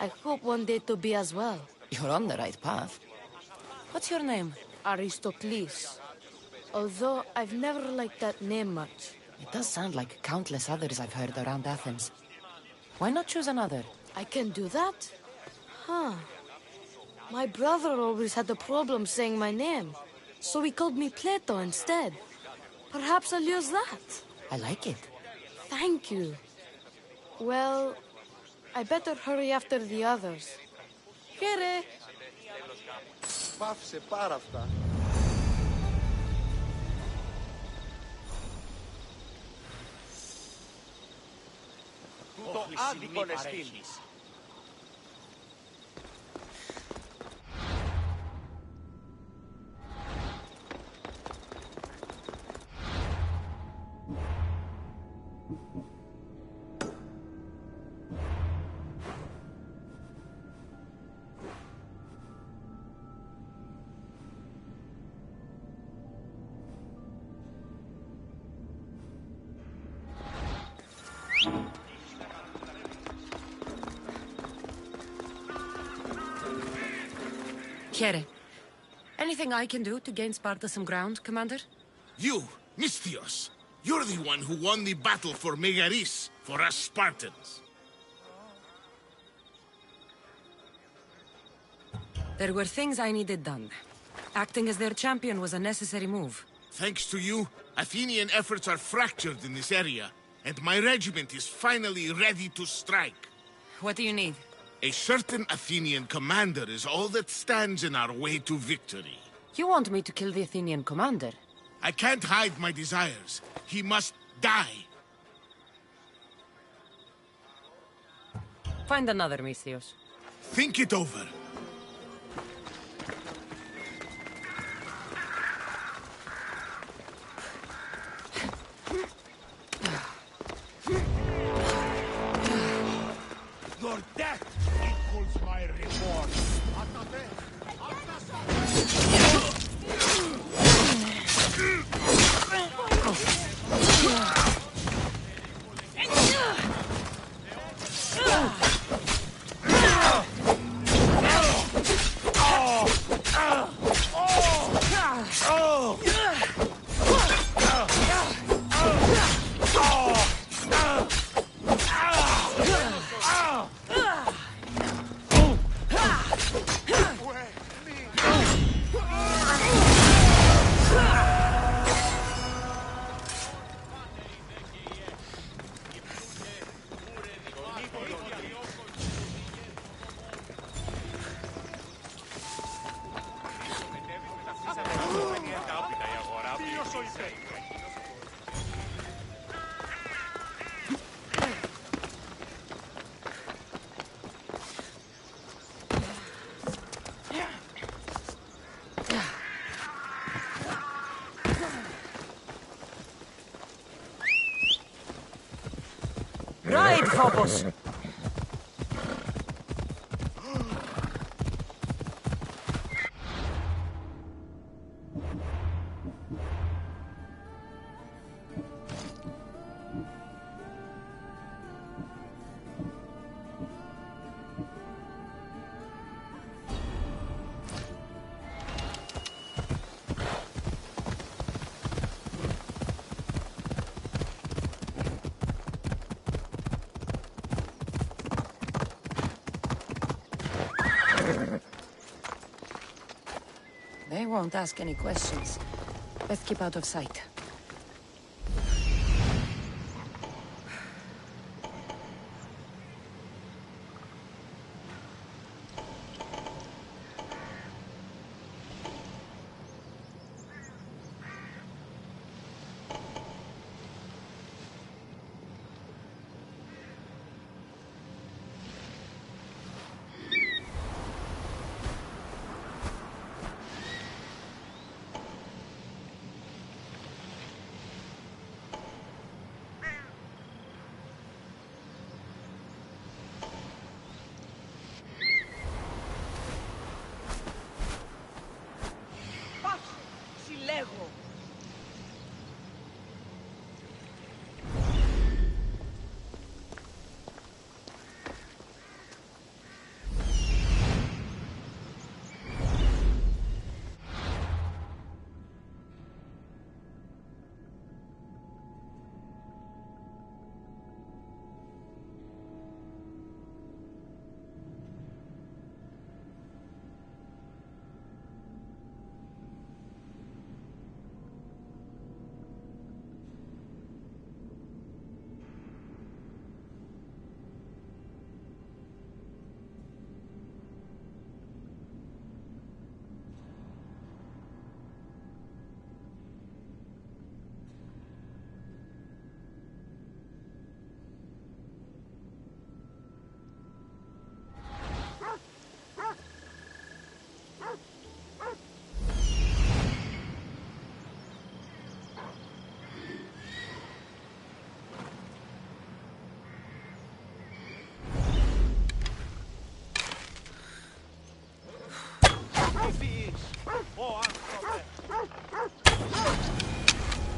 I hope one day to be as well. You're on the right path. What's your name? Aristocles. Although I've never liked that name much. It does sound like countless others I've heard around Athens. Why not choose another? I can do that? Huh. My brother always had a problem saying my name, so he called me Plato instead. Perhaps I'll use that. I like it. Thank you. Well, I better hurry after the others. Here. Πάυσε πάρα αυτά. Το άδικον εστίν. Chiere. Anything I can do to gain Sparta some ground, Commander? You, Misthios. You're the one who won the battle for Megaris, for us Spartans. There were things I needed done. Acting as their champion was a necessary move. Thanks to you, Athenian efforts are fractured in this area, and my regiment is finally ready to strike. What do you need? A certain Athenian commander is all that stands in our way to victory. You want me to kill the Athenian commander? I can't hide my desires. He must die. Find another, Misthios. Think it over. Your death equals my reward. Ride, Phobos! They won't ask any questions. Best keep out of sight.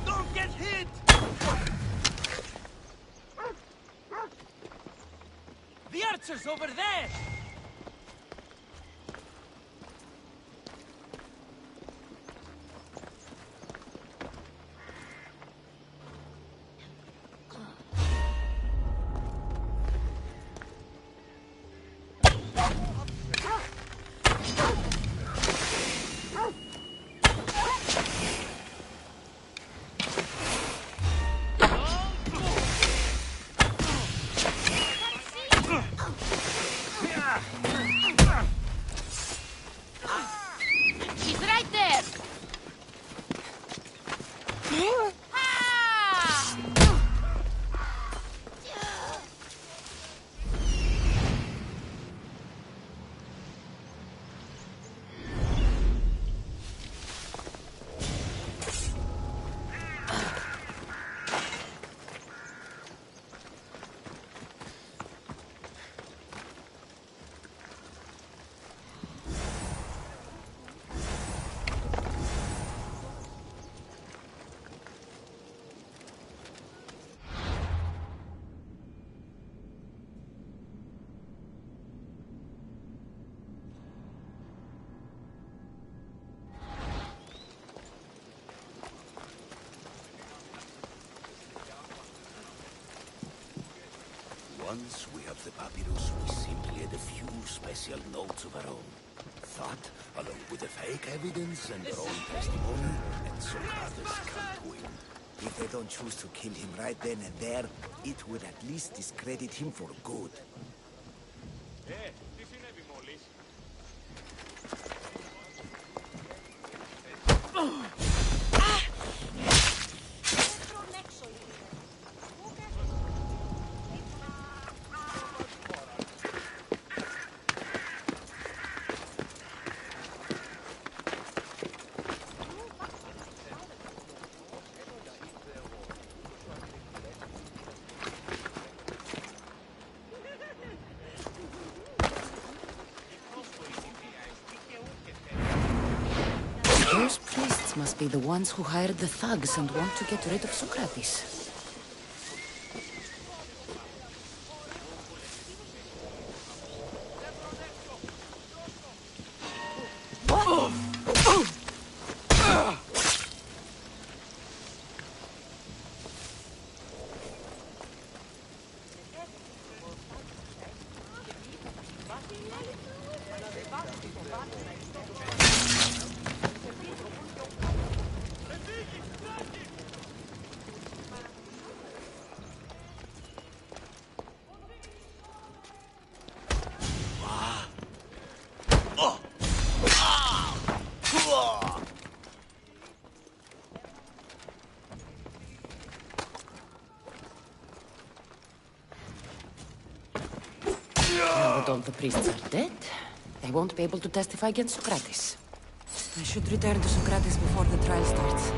Don't get hit! The archer's over there! Once we have the papyrus, we simply add a few special notes of our own. That, along with the fake evidence and our own testimony, and Socrates can't win. If they don't choose to kill him right then and there, it would at least discredit him for good. Those priests must be the ones who hired the thugs and want to get rid of Socrates. Now that all the priests are dead, they won't be able to testify against Socrates. I should return to Socrates before the trial starts.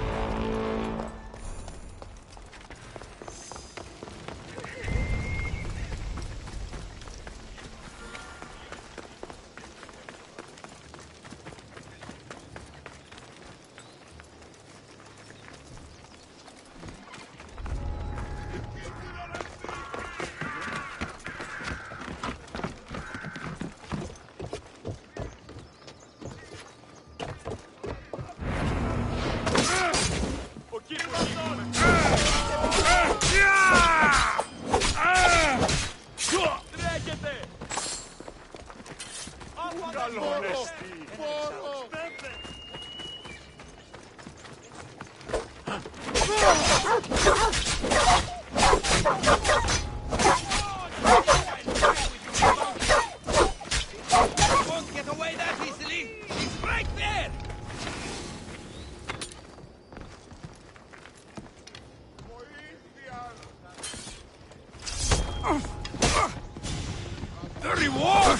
Won't get away that easily! He's right there! The reward!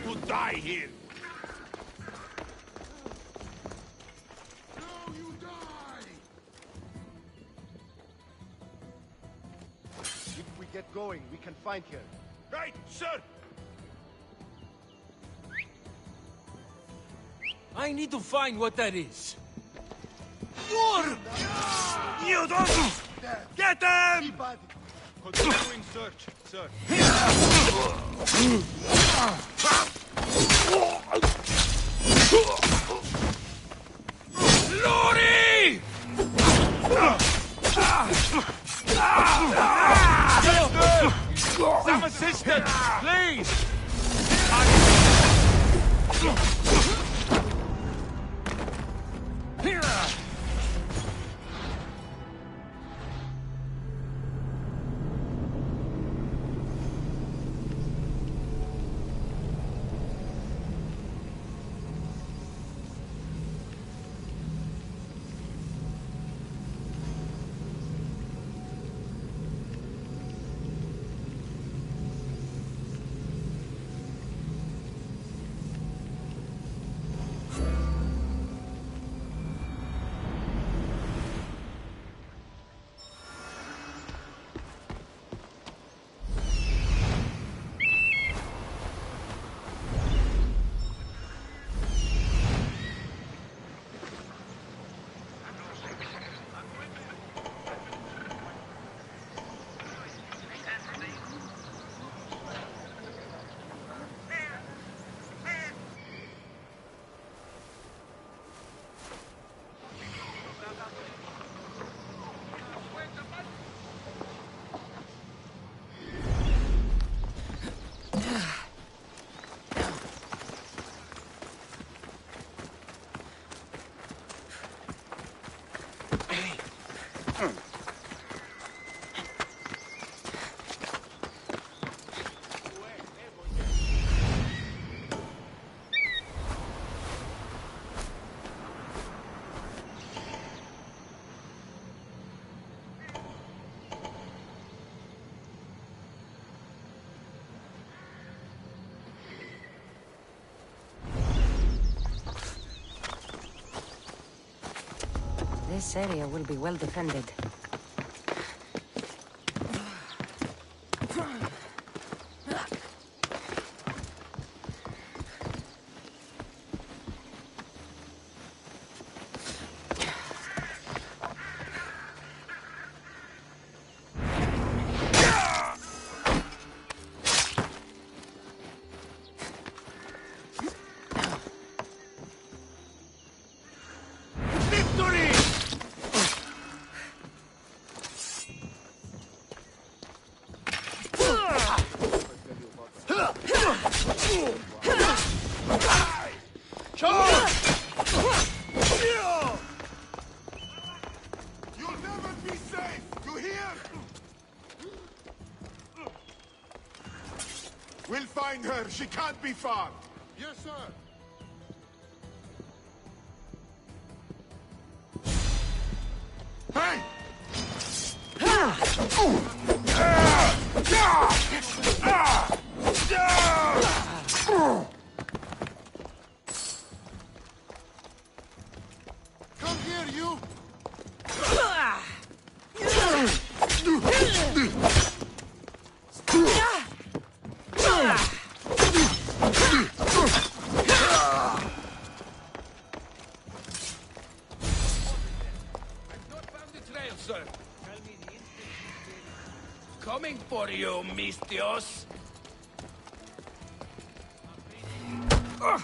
want to die here. Now you die! If we get going, we can find her. Right, sir! I need to find what that is. You don't... Get them! Continuing search, sir. Lori! Some assistance, please! This area will be well defended. We'll find her. She can't be far. Yes, sir. Hey! Come here, you! Coming for you, Mistios. How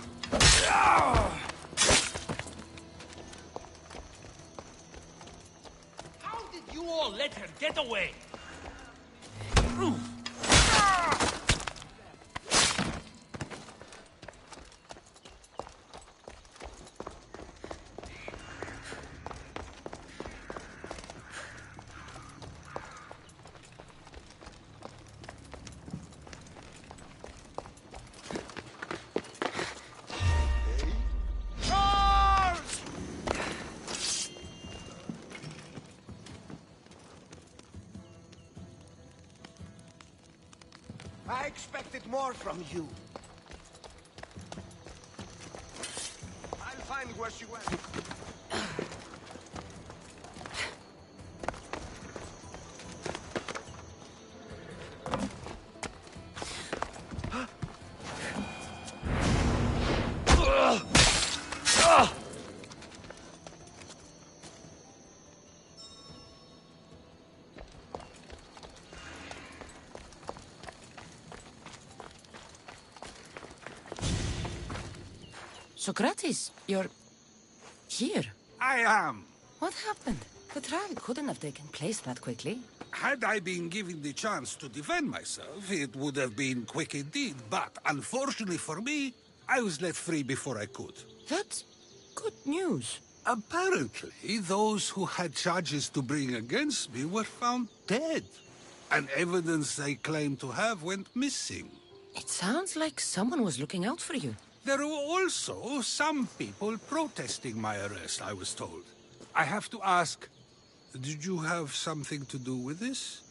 did you all let her get away? I expected more from you. where she went. Socrates, you're here. I am. What happened? The trial couldn't have taken place that quickly. Had I been given the chance to defend myself, it would have been quick indeed. But unfortunately for me, I was let free before I could. That's good news. Apparently, those who had charges to bring against me were found dead. And evidence they claimed to have went missing. It sounds like someone was looking out for you. There were also some people protesting my arrest, I was told. I have to ask, did you have something to do with this?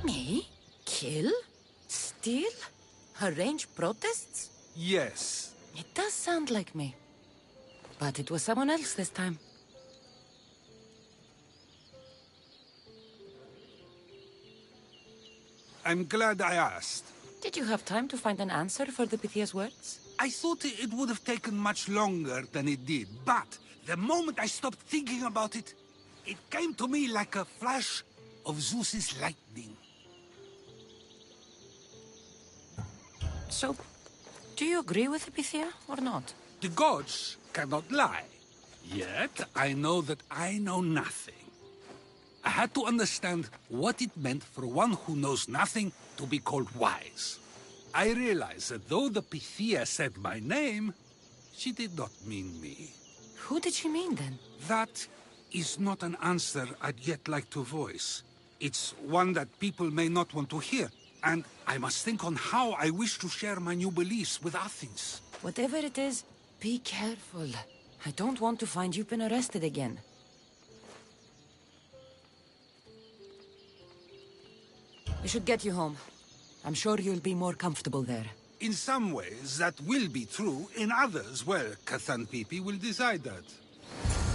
Me? Kill? Steal? Arrange protests? Yes. It does sound like me. But it was someone else this time. I'm glad I asked. Did you have time to find an answer for the Pythia's words? I thought it would have taken much longer than it did, but the moment I stopped thinking about it, it came to me like a flash of Zeus's lightning. So, do you agree with the Pythia or not? The gods cannot lie. Yet, I know that I know nothing. I had to understand what it meant for one who knows nothing to be called wise. I realized that though the Pythia said my name, she did not mean me. Who did she mean then? That is not an answer I'd yet like to voice. It's one that people may not want to hear, and I must think on how I wish to share my new beliefs with Athens. Whatever it is, be careful. I don't want to find you've been arrested again. We should get you home. I'm sure you'll be more comfortable there. In some ways, that will be true. In others, well, Xanthippe will decide that.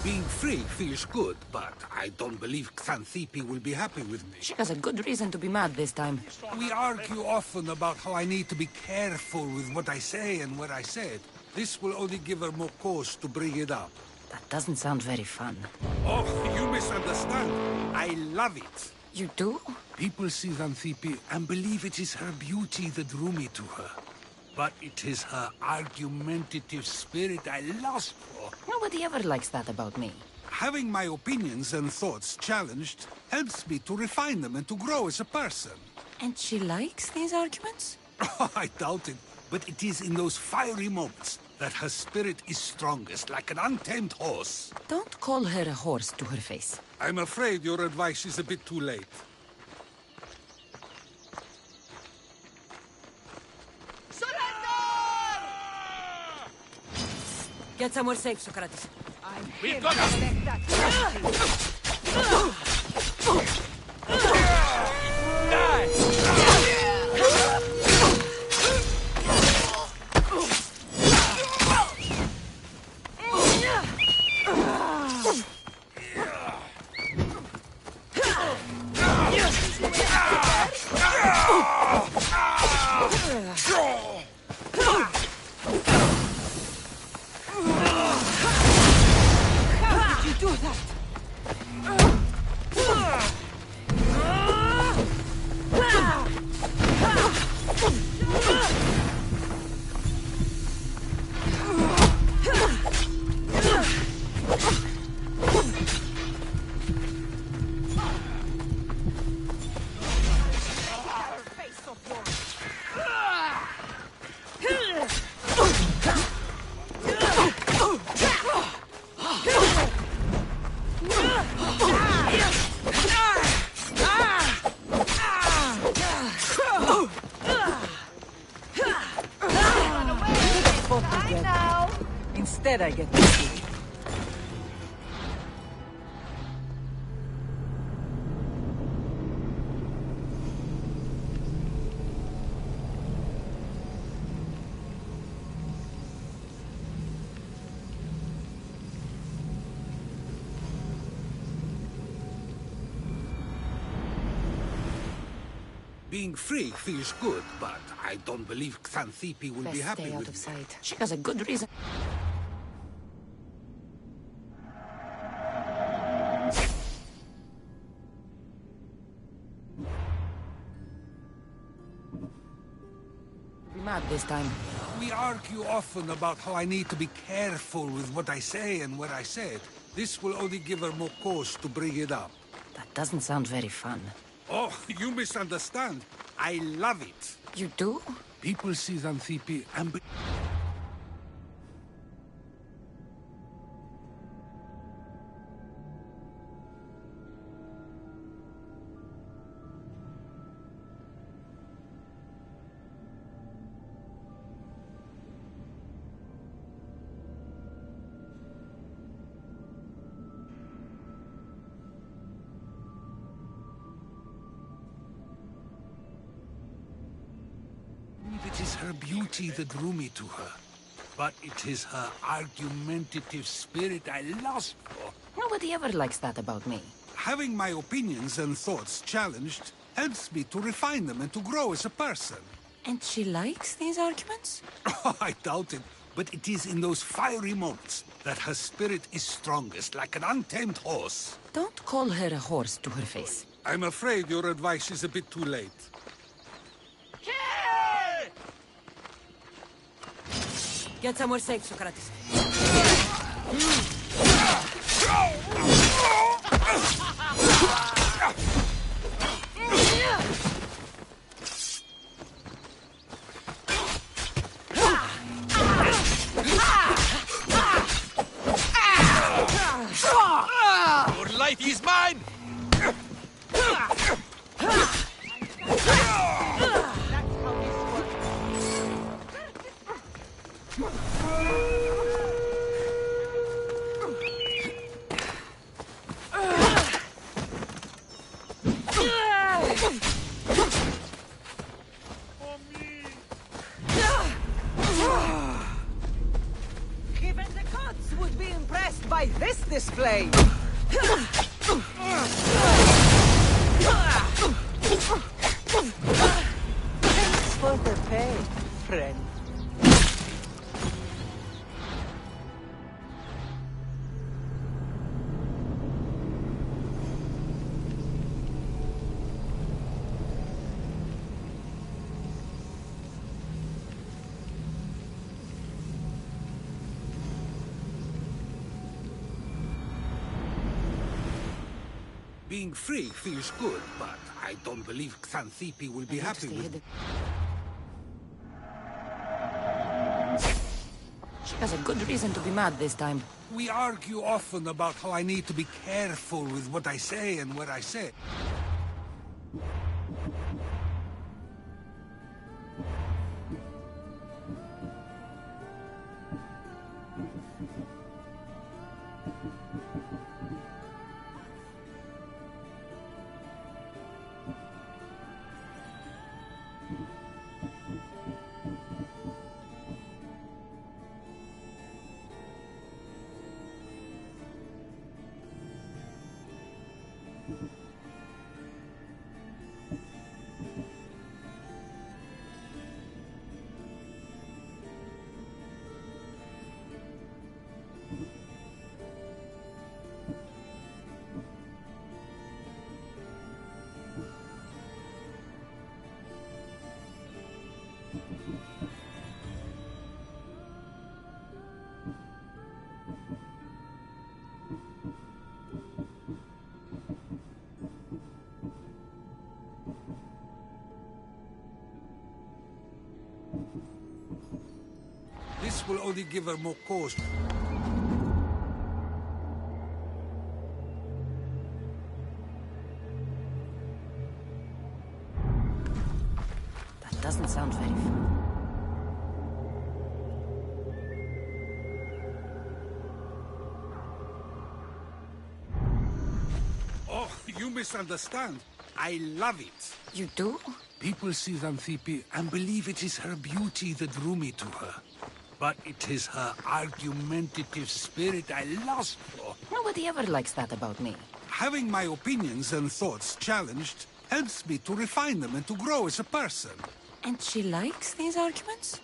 Being free feels good, but I don't believe Xanthippe will be happy with me. She has a good reason to be mad this time. We argue often about how I need to be careful with what I say and what I said. This will only give her more cause to bring it up. That doesn't sound very fun. Oh, you misunderstand. I love it. You do? People see Xanthippe and believe it is her beauty that drew me to her. But it is her argumentative spirit I lust for. Nobody ever likes that about me. Having my opinions and thoughts challenged helps me to refine them and to grow as a person. And she likes these arguments? I doubt it, but it is in those fiery moments that her spirit is strongest, like an untamed horse. Don't call her a horse to her face. I'm afraid your advice is a bit too late. Get somewhere safe, Socrates. We've got that. Instead, I get to see. Being free feels good, but I don't believe Xanthippe will be Best happy stay out with of me. sight. She has a good reason. Be mad this time. We argue often about how I need to be careful with what I say and what I said. This will only give her more cause to bring it up. That doesn't sound very fun. Oh, you misunderstand. I love it. You do? People see Xanthippe and... It is her beauty that drew me to her. But it is her argumentative spirit I lust for. Nobody ever likes that about me. Having my opinions and thoughts challenged helps me to refine them and to grow as a person. And she likes these arguments? Oh, I doubt it. But it is in those fiery moments that her spirit is strongest, like an untamed horse. Don't call her a horse to her face. I'm afraid your advice is a bit too late. Get somewhere safe, Socrates. Your life is mine! Even the gods would be impressed by this display. Thanks for the pay, friend. Being free feels good, but I don't believe Xanthippe will be happy with me. She has a good reason to be mad this time. We argue often about how I need to be careful with what I say and what I say. This will only give her more cause. That doesn't sound very fun. Oh, you misunderstand. I love it. You do? People see Xanthippe and believe it is her beauty that drew me to her. But it is her argumentative spirit I lust for. Nobody ever likes that about me. Having my opinions and thoughts challenged helps me to refine them and to grow as a person. And she likes these arguments?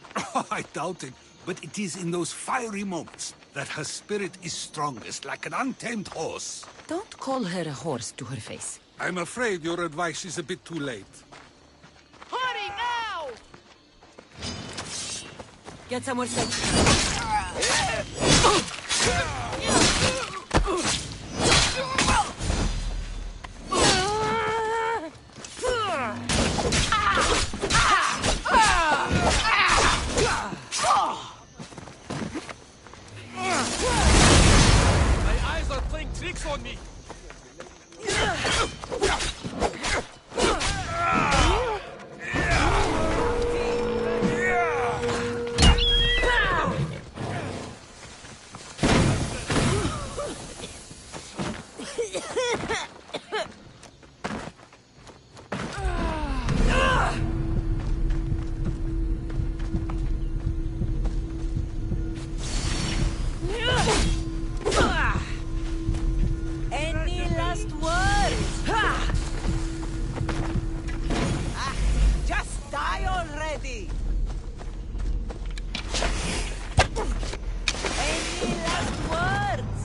I doubt it, but it is in those fiery moments that her spirit is strongest, like an untamed horse. Don't call her a horse to her face. I'm afraid your advice is a bit too late. Hurry now! Get somewhere safe. My eyes are playing tricks on me! Any last words? Just die already! Any last words?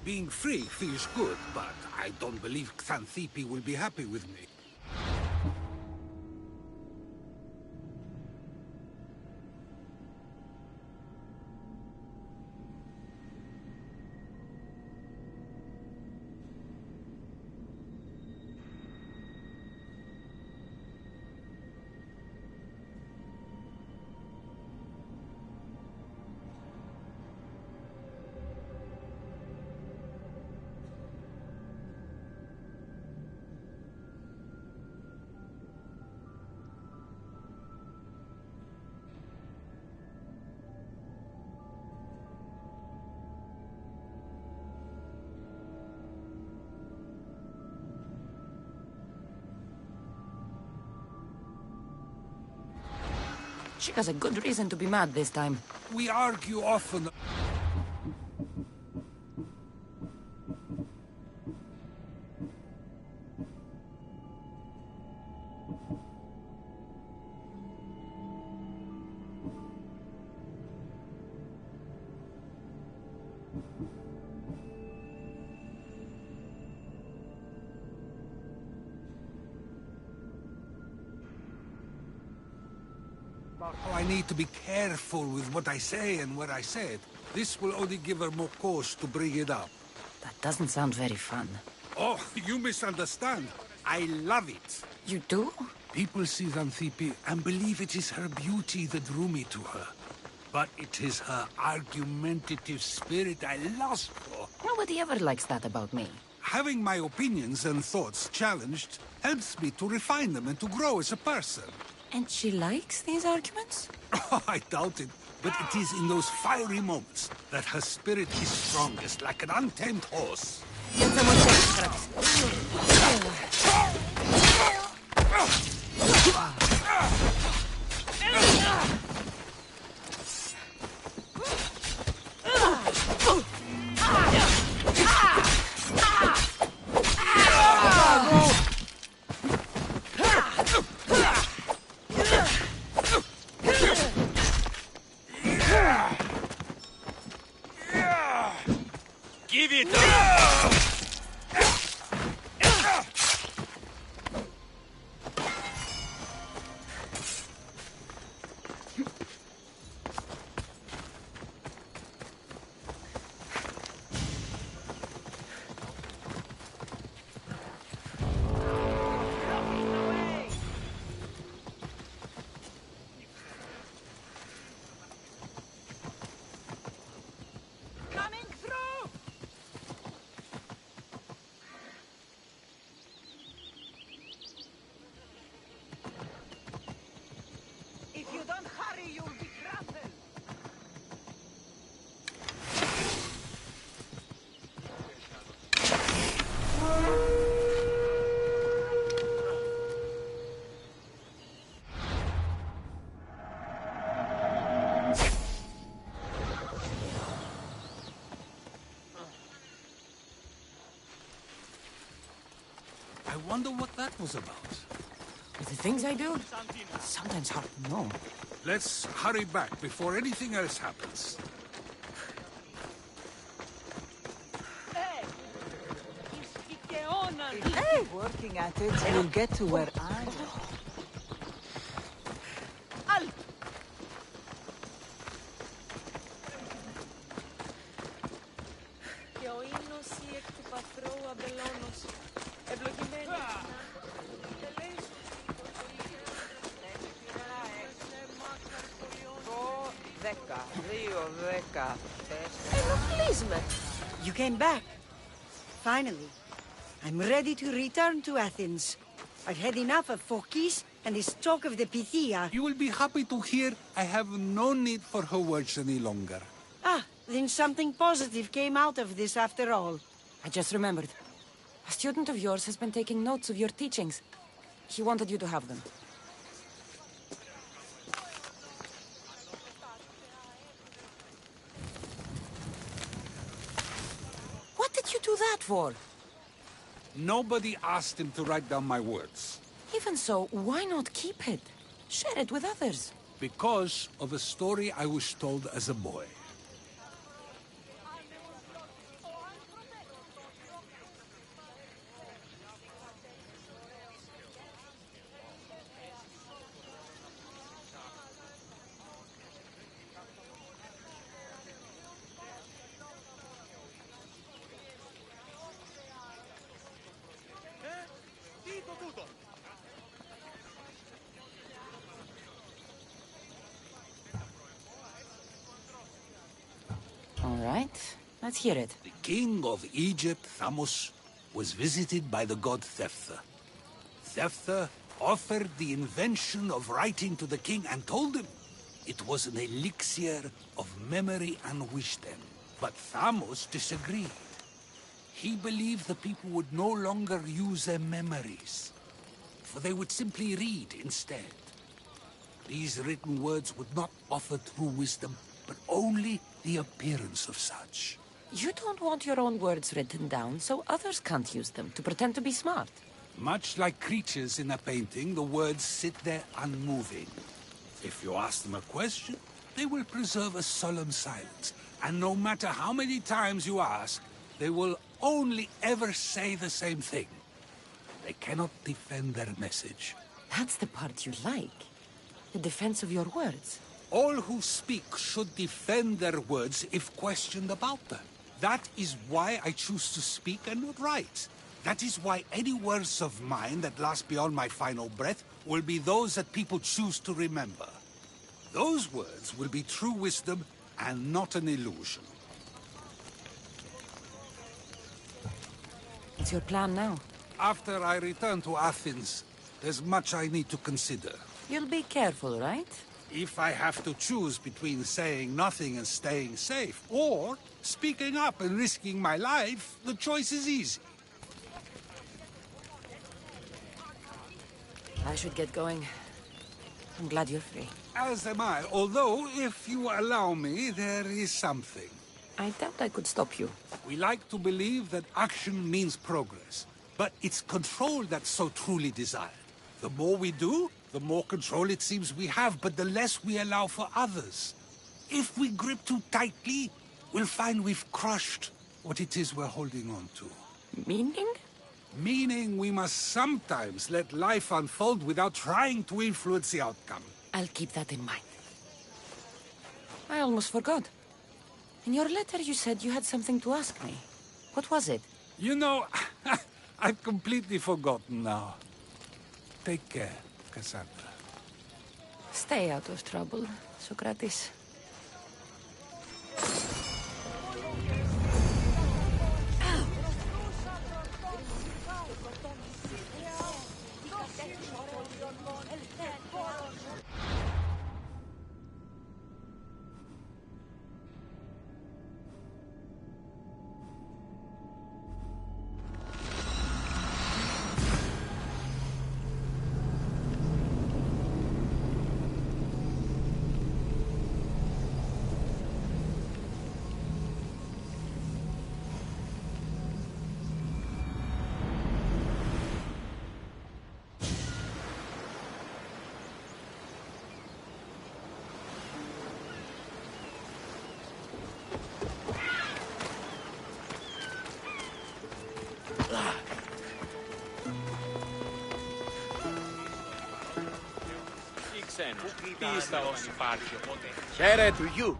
Being free feels good, but I don't believe Xanthippe will be happy with me. She has a good reason to be mad this time. We argue often. I need to be careful with what I say and where I say it. This will only give her more cause to bring it up. That doesn't sound very fun. Oh, you misunderstand. I love it. You do? People see Xanthippe and believe it is her beauty that drew me to her. But it is her argumentative spirit I lust for. Nobody ever likes that about me. Having my opinions and thoughts challenged helps me to refine them and to grow as a person. And she likes these arguments? Oh, I doubt it. But it is in those fiery moments that her spirit is strongest, like an untamed horse. Get someone safe, Give it up! I wonder what that was about. With the things I do, it's sometimes hard to know. Let's hurry back before anything else happens. If you keep working at it, you'll get to where I am. You came back. Finally. I'm ready to return to Athens. I've had enough of Phokis and this talk of the Pythia. You will be happy to hear I have no need for her words any longer. Ah, then something positive came out of this after all. I just remembered. A student of yours has been taking notes of your teachings. He wanted you to have them. What did you do that for? Nobody asked him to write down my words. Even so, why not keep it? Share it with others. Because of a story I was told as a boy. All right, let's hear it. The king of Egypt, Thamos, was visited by the god Thephtha. Thephtha offered the invention of writing to the king and told him it was an elixir of memory and wisdom. But Thamos disagreed. He believed the people would no longer use their memories, for they would simply read instead. These written words would not offer true wisdom, but only the appearance of such. You don't want your own words written down, so others can't use them to pretend to be smart. Much like creatures in a painting, the words sit there unmoving. If you ask them a question, they will preserve a solemn silence. And no matter how many times you ask, they will only ever say the same thing. They cannot defend their message. That's the part you like. The defense of your words. All who speak should defend their words if questioned about them. That is why I choose to speak and not write. That is why any words of mine that last beyond my final breath will be those that people choose to remember. Those words will be true wisdom and not an illusion. What's your plan now? After I return to Athens, there's much I need to consider. You'll be careful, right? If I have to choose between saying nothing and staying safe, or speaking up and risking my life, the choice is easy. I should get going. I'm glad you're free. As am I, although, if you allow me, there is something. I doubt I could stop you. We like to believe that action means progress, but it's control that's so truly desired. The more we do, the more control it seems we have, but the less we allow for others. If we grip too tightly, we'll find we've crushed what it is we're holding on to. Meaning? Meaning we must sometimes let life unfold without trying to influence the outcome. I'll keep that in mind. I almost forgot. In your letter you said you had something to ask me. What was it? You know, I've completely forgotten now. Take care, Cassandra. Stay out of trouble, Socrates. εσένα. Τι στα όσοι υπάρχει οπότε. Share to you.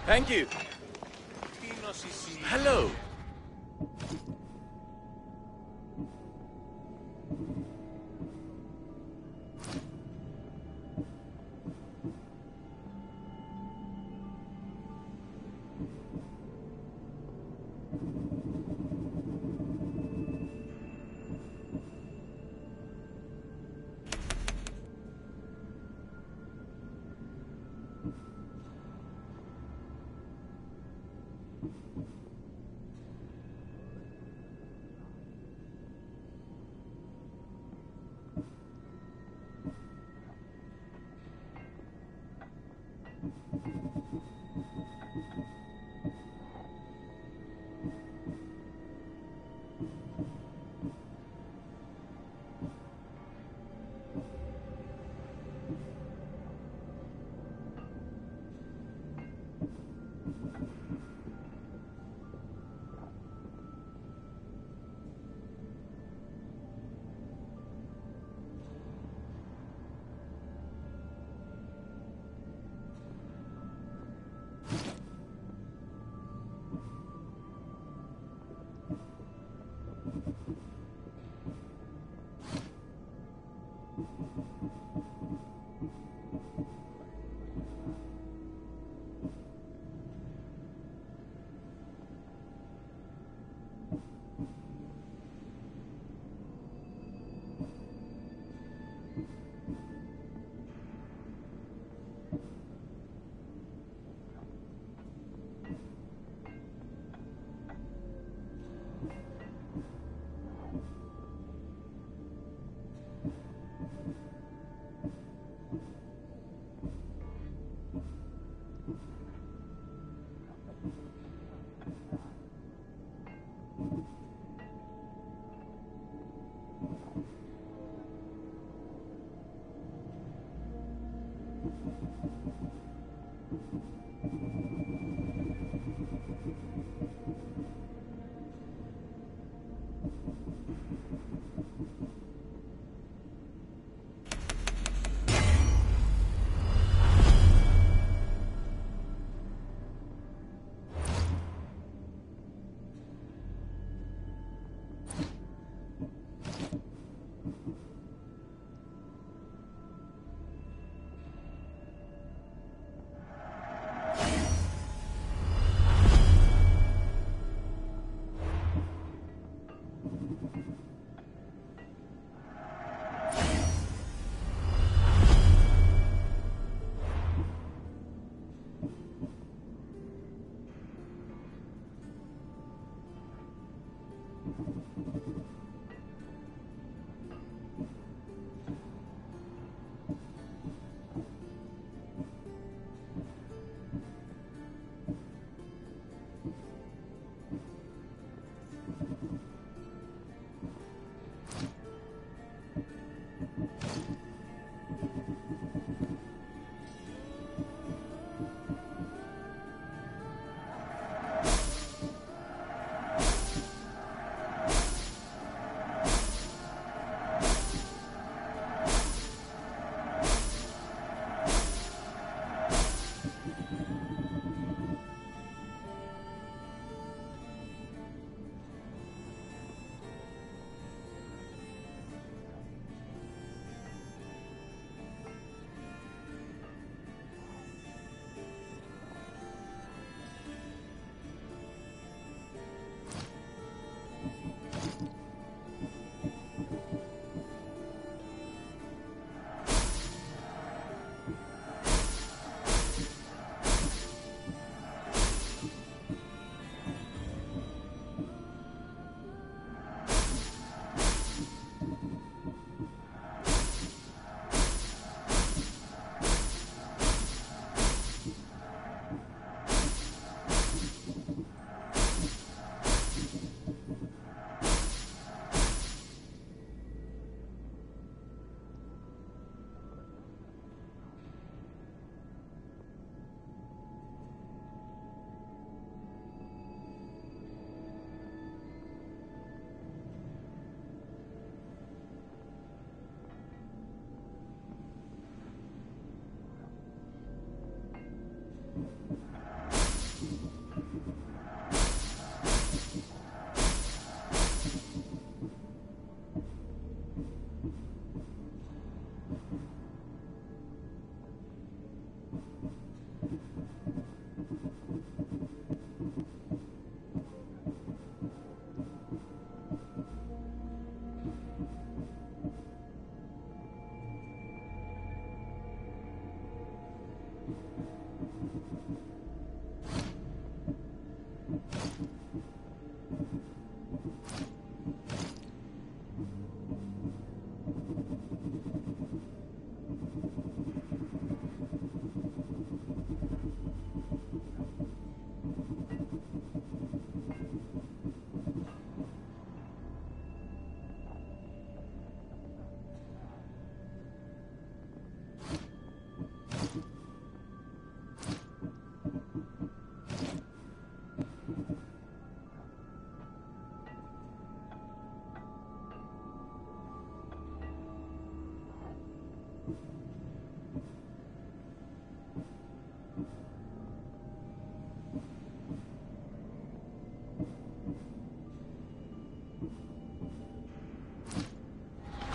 Thank you. Hello.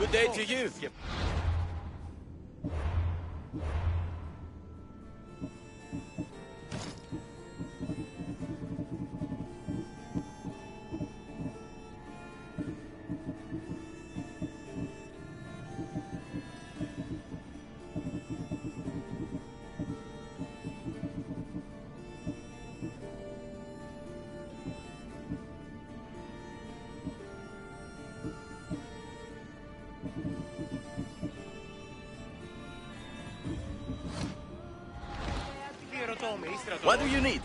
Good day to you. What do you need?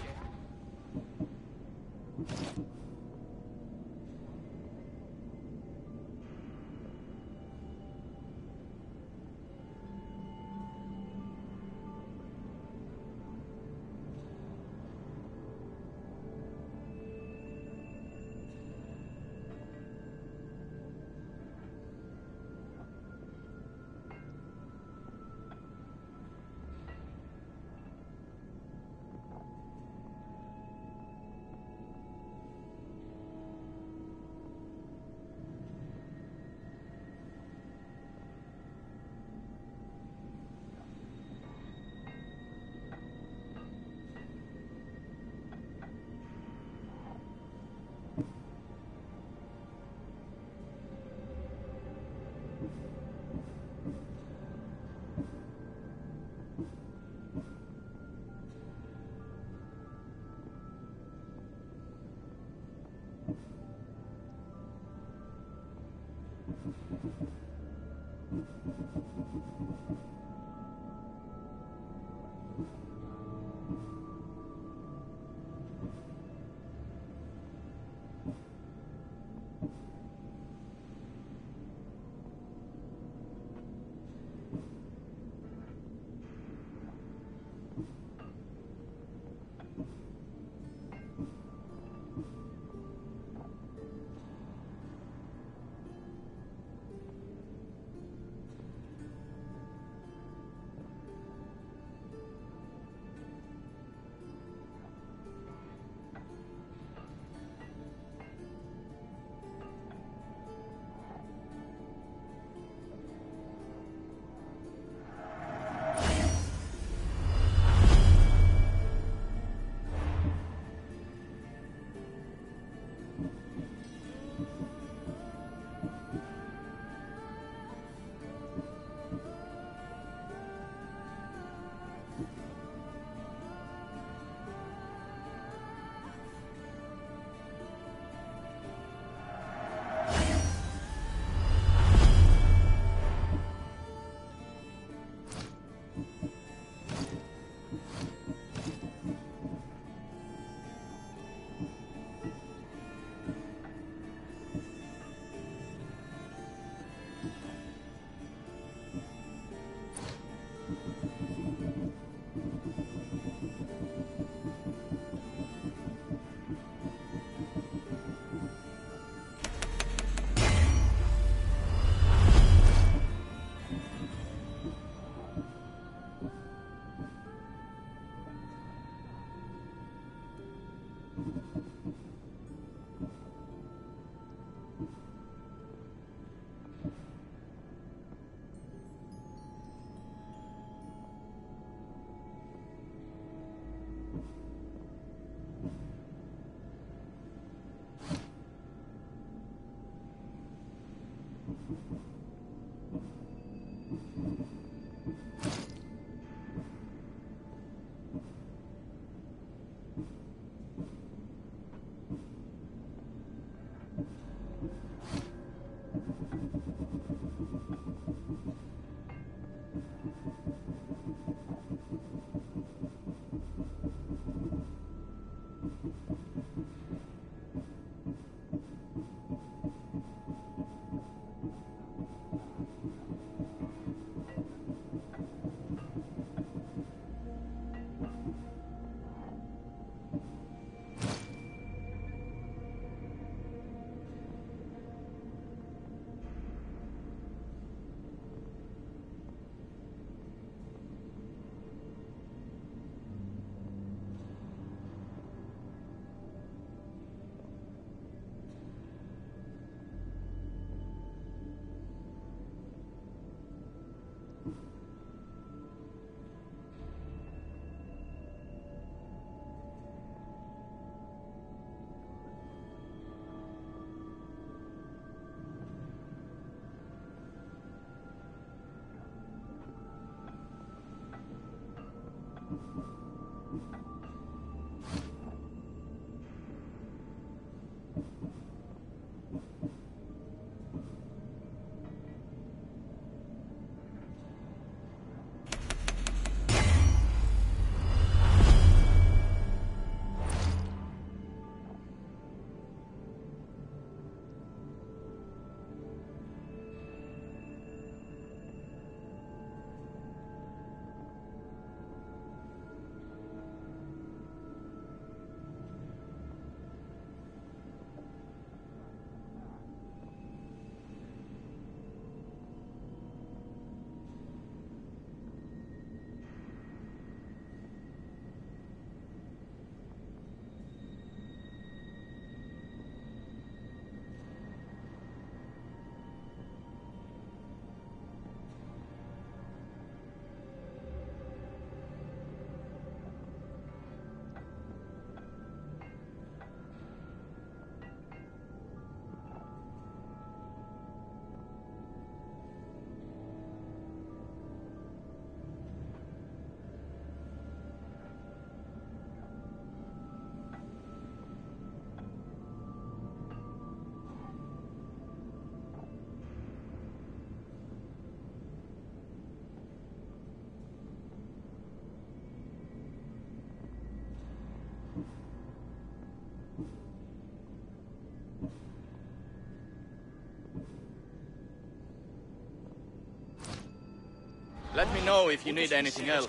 Let me know if you need anything else.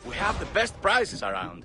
We have the best prices around.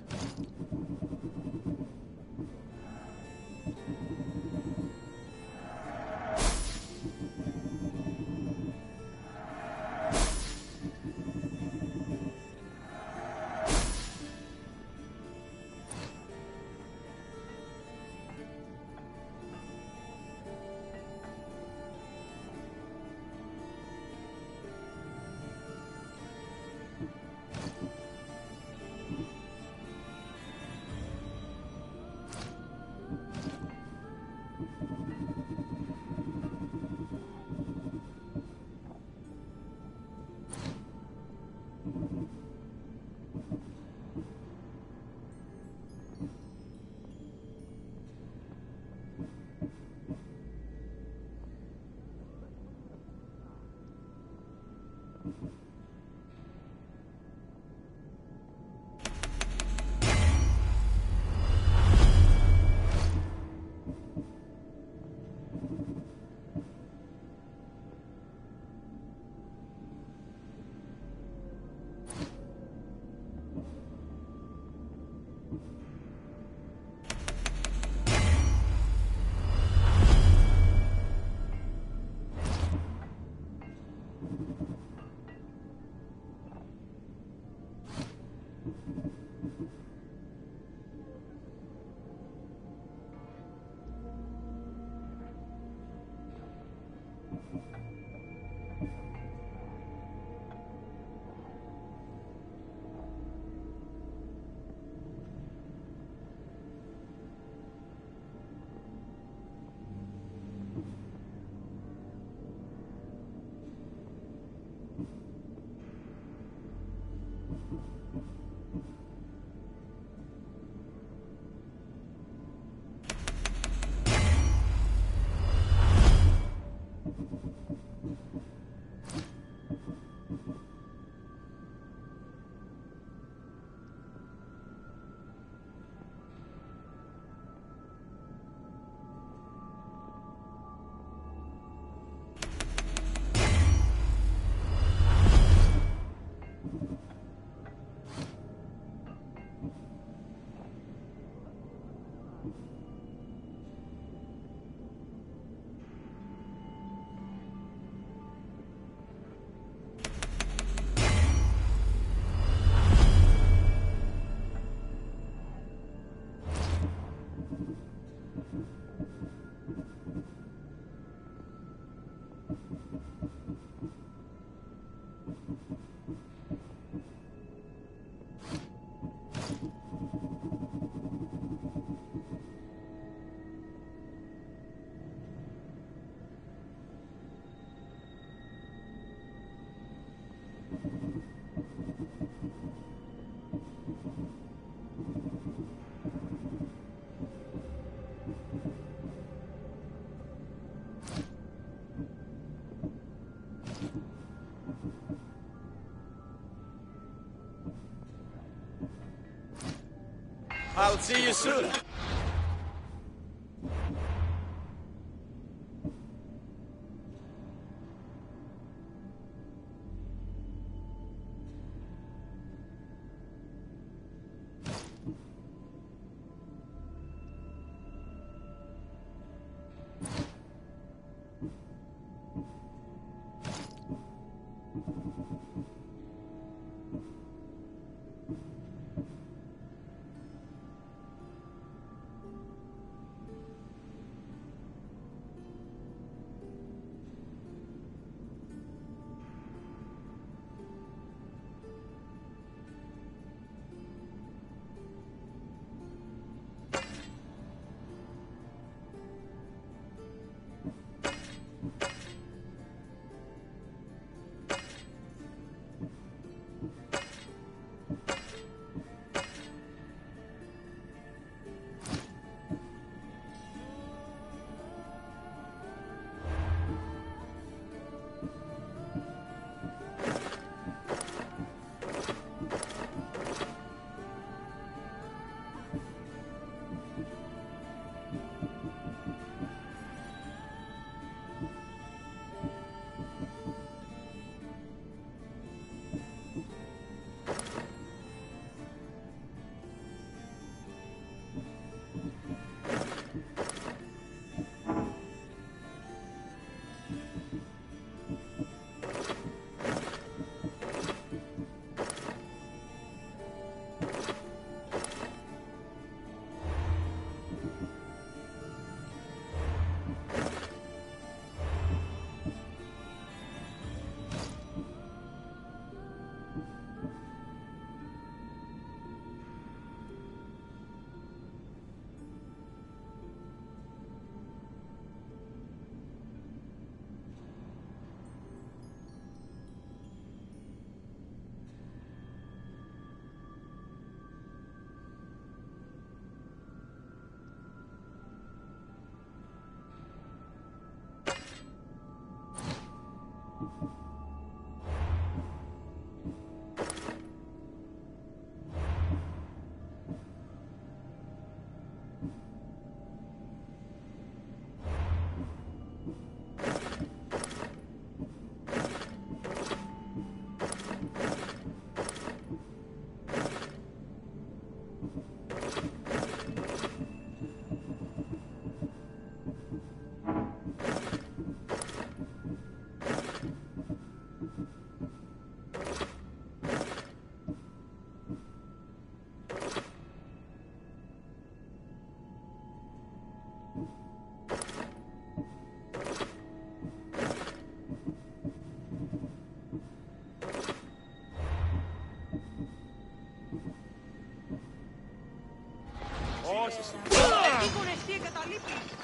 I'll see you soon.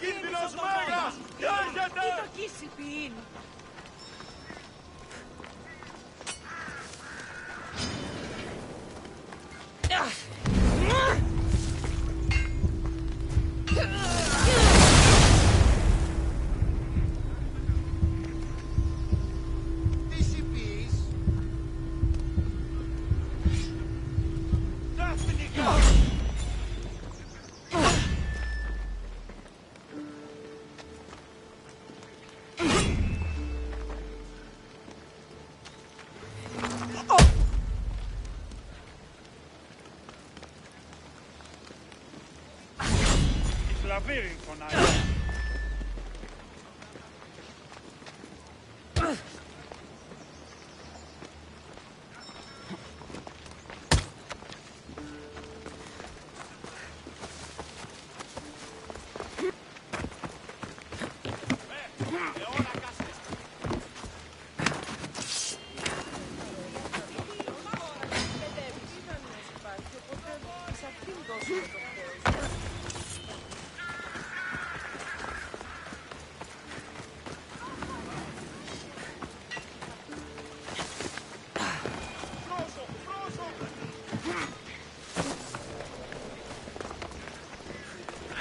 Κίνδυνος μέγας! Έρχεται! Labyrinth on Island.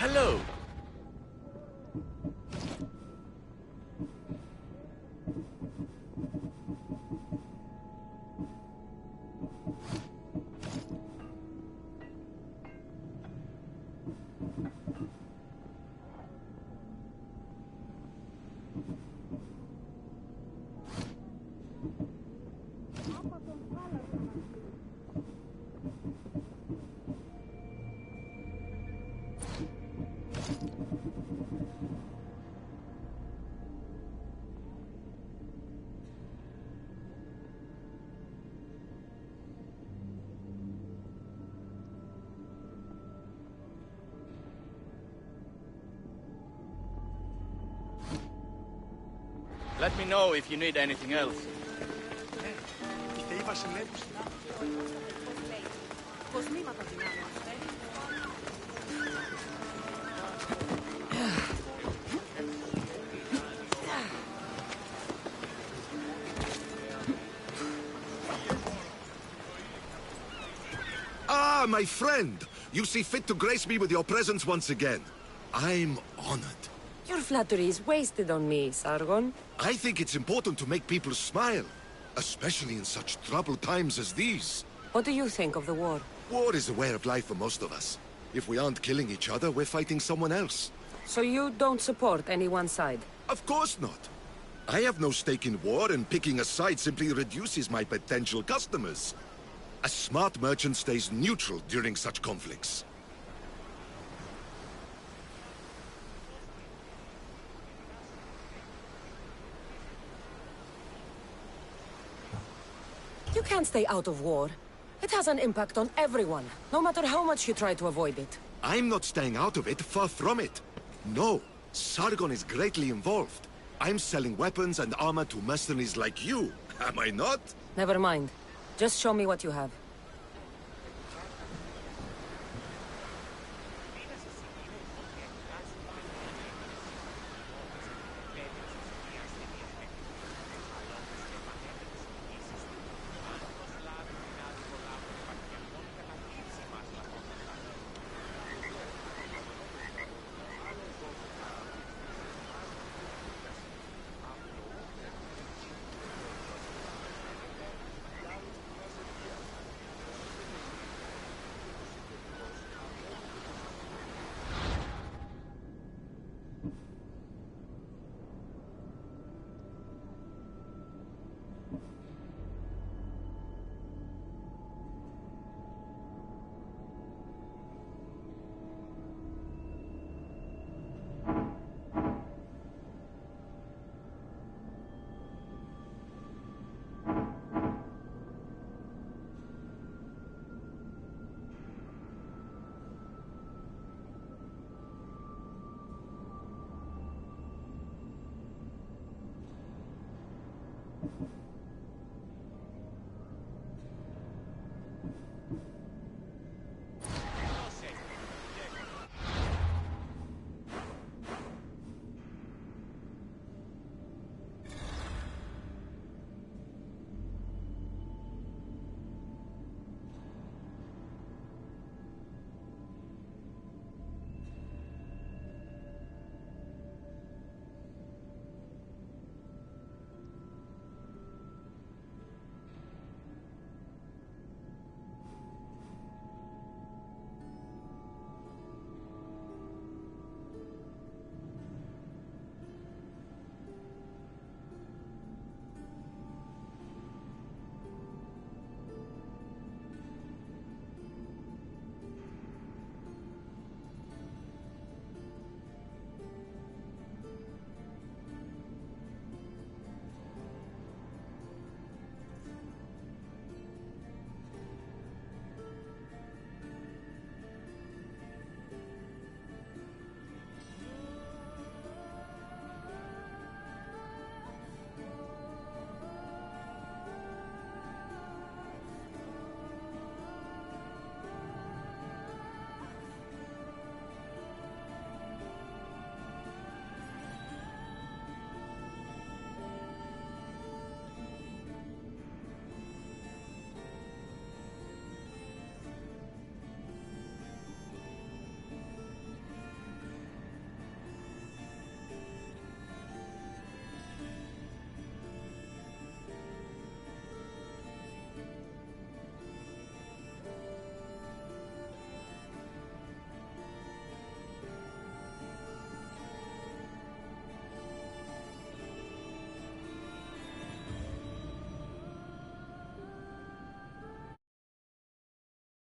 Hello. Let me know if you need anything else. Ah, my friend! You see fit to grace me with your presence once again. I'm honored. Your flattery is wasted on me, Sargon. I think it's important to make people smile, especially in such troubled times as these. What do you think of the war? War is a way of life for most of us. If we aren't killing each other, we're fighting someone else. So you don't support any one side? Of course not. I have no stake in war, and picking a side simply reduces my potential customers. A smart merchant stays neutral during such conflicts. You can't stay out of war. It has an impact on everyone, no matter how much you try to avoid it. I'm not staying out of it, far from it. No, Sargon is greatly involved. I'm selling weapons and armor to mercenaries like you, am I not? Never mind. Just show me what you have.